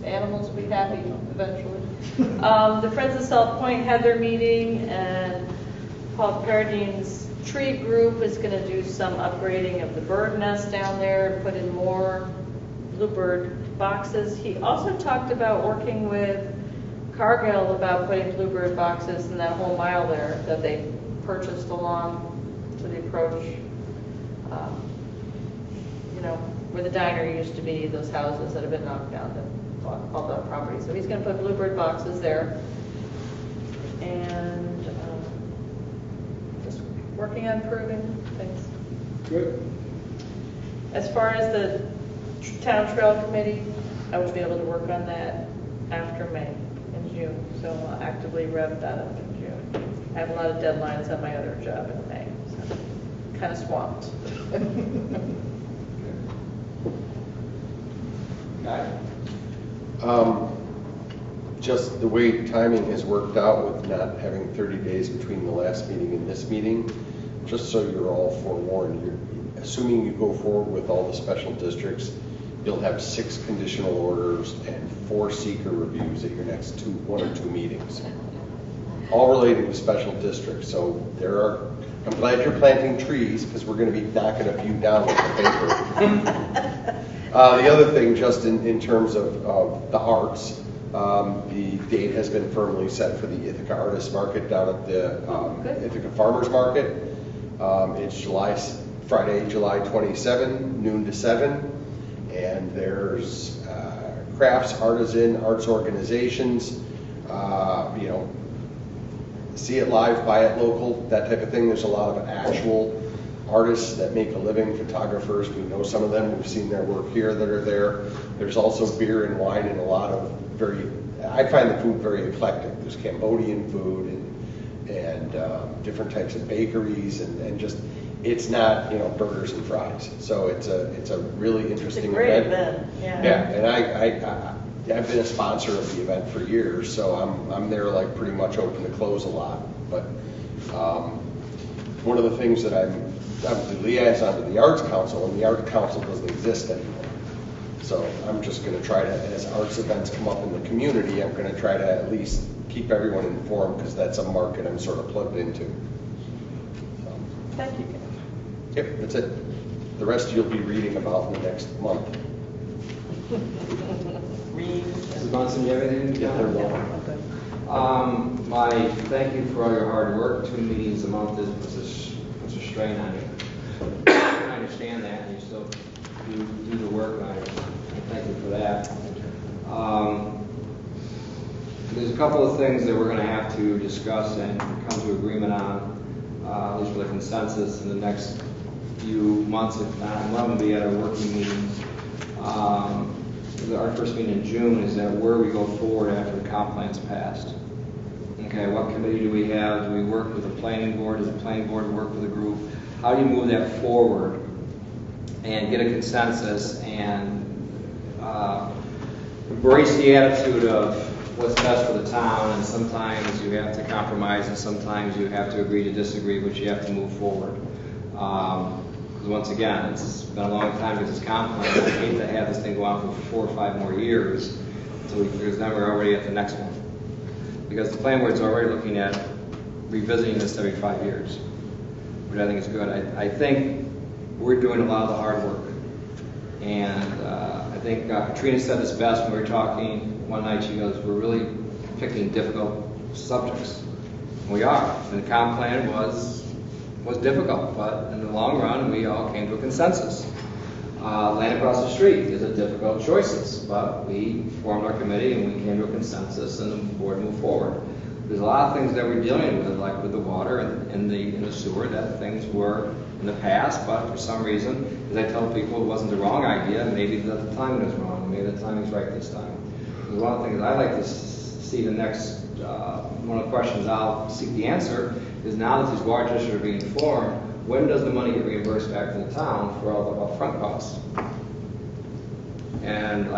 The animals will be happy eventually. The Friends of Salt Point had their meeting, and Paul Pardine's tree group is going to do some upgrading of the bird nest down there, put in more bluebird boxes. He also talked about working with Cargill about putting bluebird boxes in that whole mile there that they purchased along to the approach, where the diner used to be, those houses that have been knocked down, all that property. So he's going to put bluebird boxes there. And just working on improving things. Good. As far as the town trail committee, I will be able to work on that after May, in June. So I'll actively rev that up in June. I have a lot of deadlines on my other job in May, so kind of swamped. Guy? just the way timing has worked out with not having 30 days between the last meeting and this meeting, just so you're all forewarned, assuming you go forward with all the special districts, you'll have 6 conditional orders and 4 seeker reviews at your next 1 or 2 meetings, all related to special districts. So I'm glad you're planting trees, because we're going to be knocking a few down with the paper. The other thing, just in terms of the arts, the date has been firmly set for the Ithaca Artists Market down at the Ithaca Farmers Market. It's Friday, July 27, noon to 7. And there's crafts, arts organizations, see it live, buy it local, that type of thing. There's a lot of actual artists that make a living, photographers. We know some of them. We've seen their work here that are there. There's also beer and wine and a lot of I find the food very eclectic. There's Cambodian food and different types of bakeries and just, it's not, burgers and fries. So it's a really interesting It's a great event. Yeah, and I've been a sponsor of the event for years, so I'm there like pretty much open to close a lot. But one of the things that I'm the liaison to the Arts Council, and the Arts Council doesn't exist anymore. So I'm just going to try to, as arts events come up in the community, I'm going to try to at least keep everyone informed, because that's a market I'm sort of plugged into. Thank you. Yep, that's it. The rest you'll be reading about in the next month. Mrs. Munson, do you have anything? Yeah, they're long. My thank you for all your hard work. 2 meetings a month puts a strain on you. I understand that, and you still do the work, and I thank you for that. There's a couple of things that we're going to have to discuss and come to agreement on, at least with a consensus in the next few months, if not. One of them will be at our working meetings. Our first meeting in June is that where we go forward after the comp plan's passed. Okay, what committee do we have? Do we work with the planning board? Does the planning board work with the group? How do you move that forward and get a consensus and embrace the attitude of what's best for the town? And sometimes you have to compromise, and sometimes you have to agree to disagree, but you have to move forward. Because once again, it's been a long time because it's comp plan. I hate to have this thing go on for 4 or 5 more years, because then we're already at the next one. Because the plan board's already looking at revisiting this every 5 years, which I think is good. I think we're doing a lot of the hard work. And I think Katrina said this best when we were talking one night. She goes, we're really picking difficult subjects. And we are. And the comp plan was difficult, but in the long run, we all came to a consensus. Land across the street is a difficult choices, but we formed our committee and we came to a consensus, and the board moved forward. There's a lot of things that we're dealing with, like with the water and the sewer, that things were in the past, but for some reason, as I tell people, it wasn't the wrong idea. Maybe the timing was wrong. Maybe the timing's right this time. Because one of the things I like to see the next, one of the questions I'll seek the answer is, now that these water districts are being formed, when does the money get reimbursed back to the town for all the upfront costs? And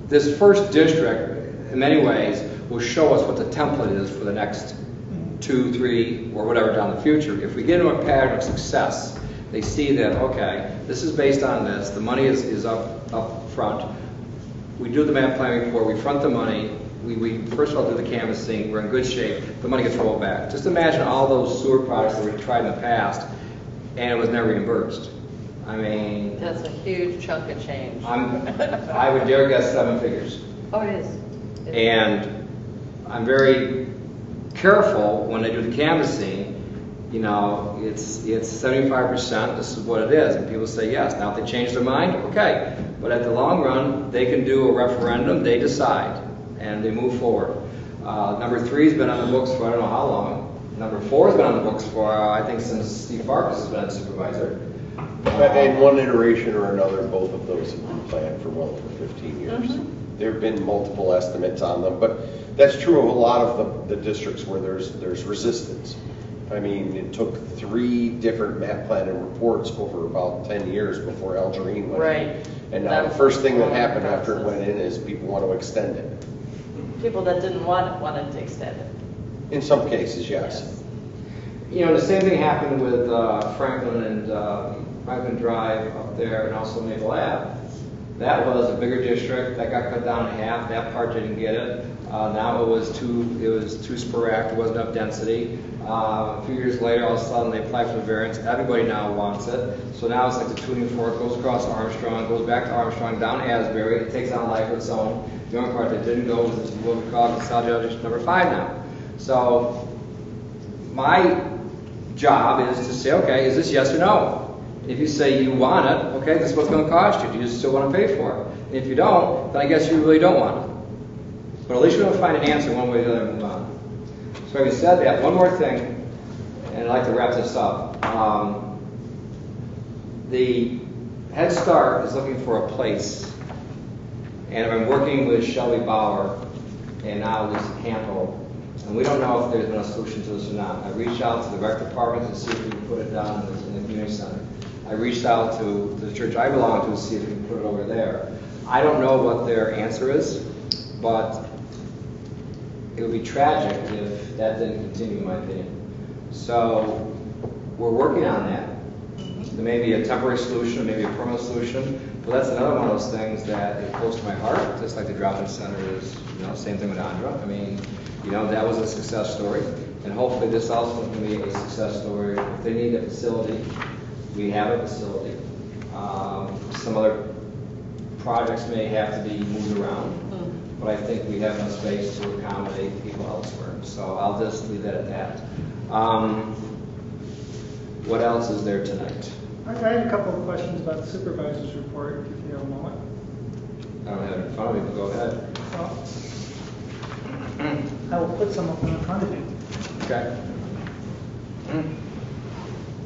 this first district, in many ways, will show us what the template is for the next 2, 3, or whatever down the future. If we get into a pattern of success, they see that, okay, this is based on this, the money is up front. We do the map plan report, we front the money, we first of all do the canvassing, we're in good shape, the money gets rolled back. Just imagine all those sewer projects that were tried in the past, and it was never reimbursed. I mean... That's a huge chunk of change. I would dare guess 7 figures. Oh, it is. And I'm very careful when I do the canvassing. You know, it's 75%, this is what it is. And people say yes. Now if they change their mind, okay. But at the long run, they can do a referendum, they decide, and they move forward. Number 3 has been on the books for I don't know how long. Number 4 has been on the books for, I think, since Steve Farkas has been supervisor. In one iteration or another, both of those have been planned for well over 15 years. There have been multiple estimates on them, but that's true of a lot of the districts where there's resistance. I mean, it took 3 different map plan and reports over about 10 years before Algerine went in. And now the first thing that happened after it went in is people want to extend it. people that didn't want it wanted to extend it. In some cases, yes. You know, the same thing happened with Franklin and Franklin Drive up there and also Maple Ave. That was a bigger district, that got cut down in half, that part didn't get it. Now it was too sporadic, there wasn't enough density. A few years later, all of a sudden, they applied for the variance, everybody now wants it. So now it's like the tuning fork, goes across Armstrong, goes back to Armstrong, down Asbury, it takes on life of its own. The only part that didn't go was what we call consolidated number 5 now. So my job is to say, okay, is this yes or no? If you say you want it, okay, this is what's going to cost you. Do you still want to pay for it? And if you don't, then I guess you really don't want it. But at least you're going to find an answer one way or the other and move on. So having said that, one more thing, and I'd like to wrap this up. The Head Start is looking for a place, and I've been working with Shelby Bauer and now Lisa Campbell, and we don't know if there's been a solution to this or not. I reached out to the rec department to see if we can put it down in the community center. I reached out to the church I belong to to see if we can put it over there. I don't know what their answer is, but it would be tragic if that didn't continue, in my opinion. So we're working on that. There may be a temporary solution, or maybe a permanent solution, but that's another one of those things that is close to my heart, just like the drop-in center is, same thing with Andra. I mean, that was a success story, and hopefully this also can be a success story. If they need a facility, we have a facility. Some other projects may have to be moved around, but I think we have enough space to accommodate people elsewhere. So I'll just leave that at that. What else is there tonight? I had a couple of questions about the supervisor's report, if you have a moment. I don't have it in front of me, but go ahead. Well, I will put some up in front of you. Okay.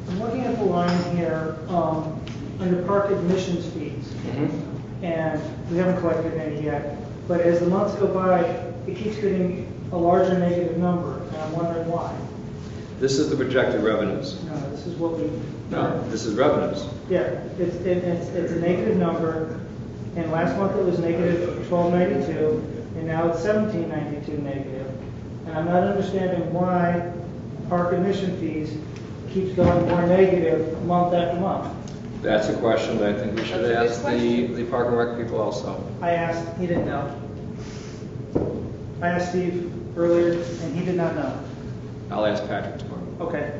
I'm looking at the line here under park admissions fees, and we haven't collected any yet. But as the months go by, it keeps getting a larger negative number, and I'm wondering why. This is the projected revenues. No, this is what we. No, this is revenues. Yeah, it's a negative number, and last month it was negative 1292, and now it's 1792 negative. And I'm not understanding why park admission fees keeps going more negative month after month. That's a question that I think we should ask the Park and Rec people also. I asked, he didn't know. I asked Steve earlier, and he did not know. I'll ask Patrick tomorrow. Okay.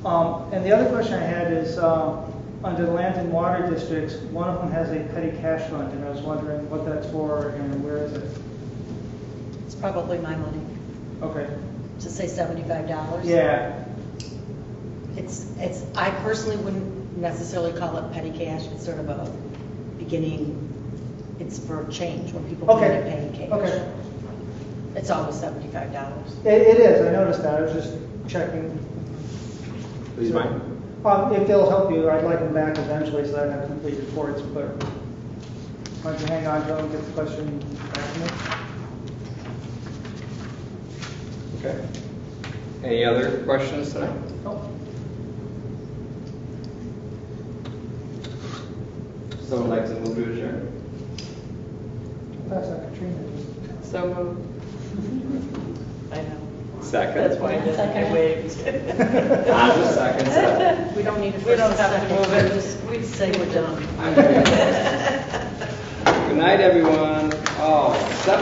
And the other question I had is, under the land and water districts, one of them has a petty cash fund, and I was wondering what that's for and where is it? It's probably my money. Okay. To say $75. Yeah. I personally wouldn't necessarily call it petty cash. It's sort of a beginning, it's for change when people Okay. begin paying cash. Okay. It's always $75. It is, I noticed that. I was just checking. Please, Mike. If they'll help you, I'd like them back eventually so that I have complete reports, but why don't you hang on to them and get the question back to me? Okay. Any other questions tonight? Nope. Someone like to move to adjourn? That's not Katrina. So moved. I know. Second. That's why I waved. Andra seconds it. We don't need a We don't first have to second. move it. Just we say we're done. Good night, everyone. Oh, 7.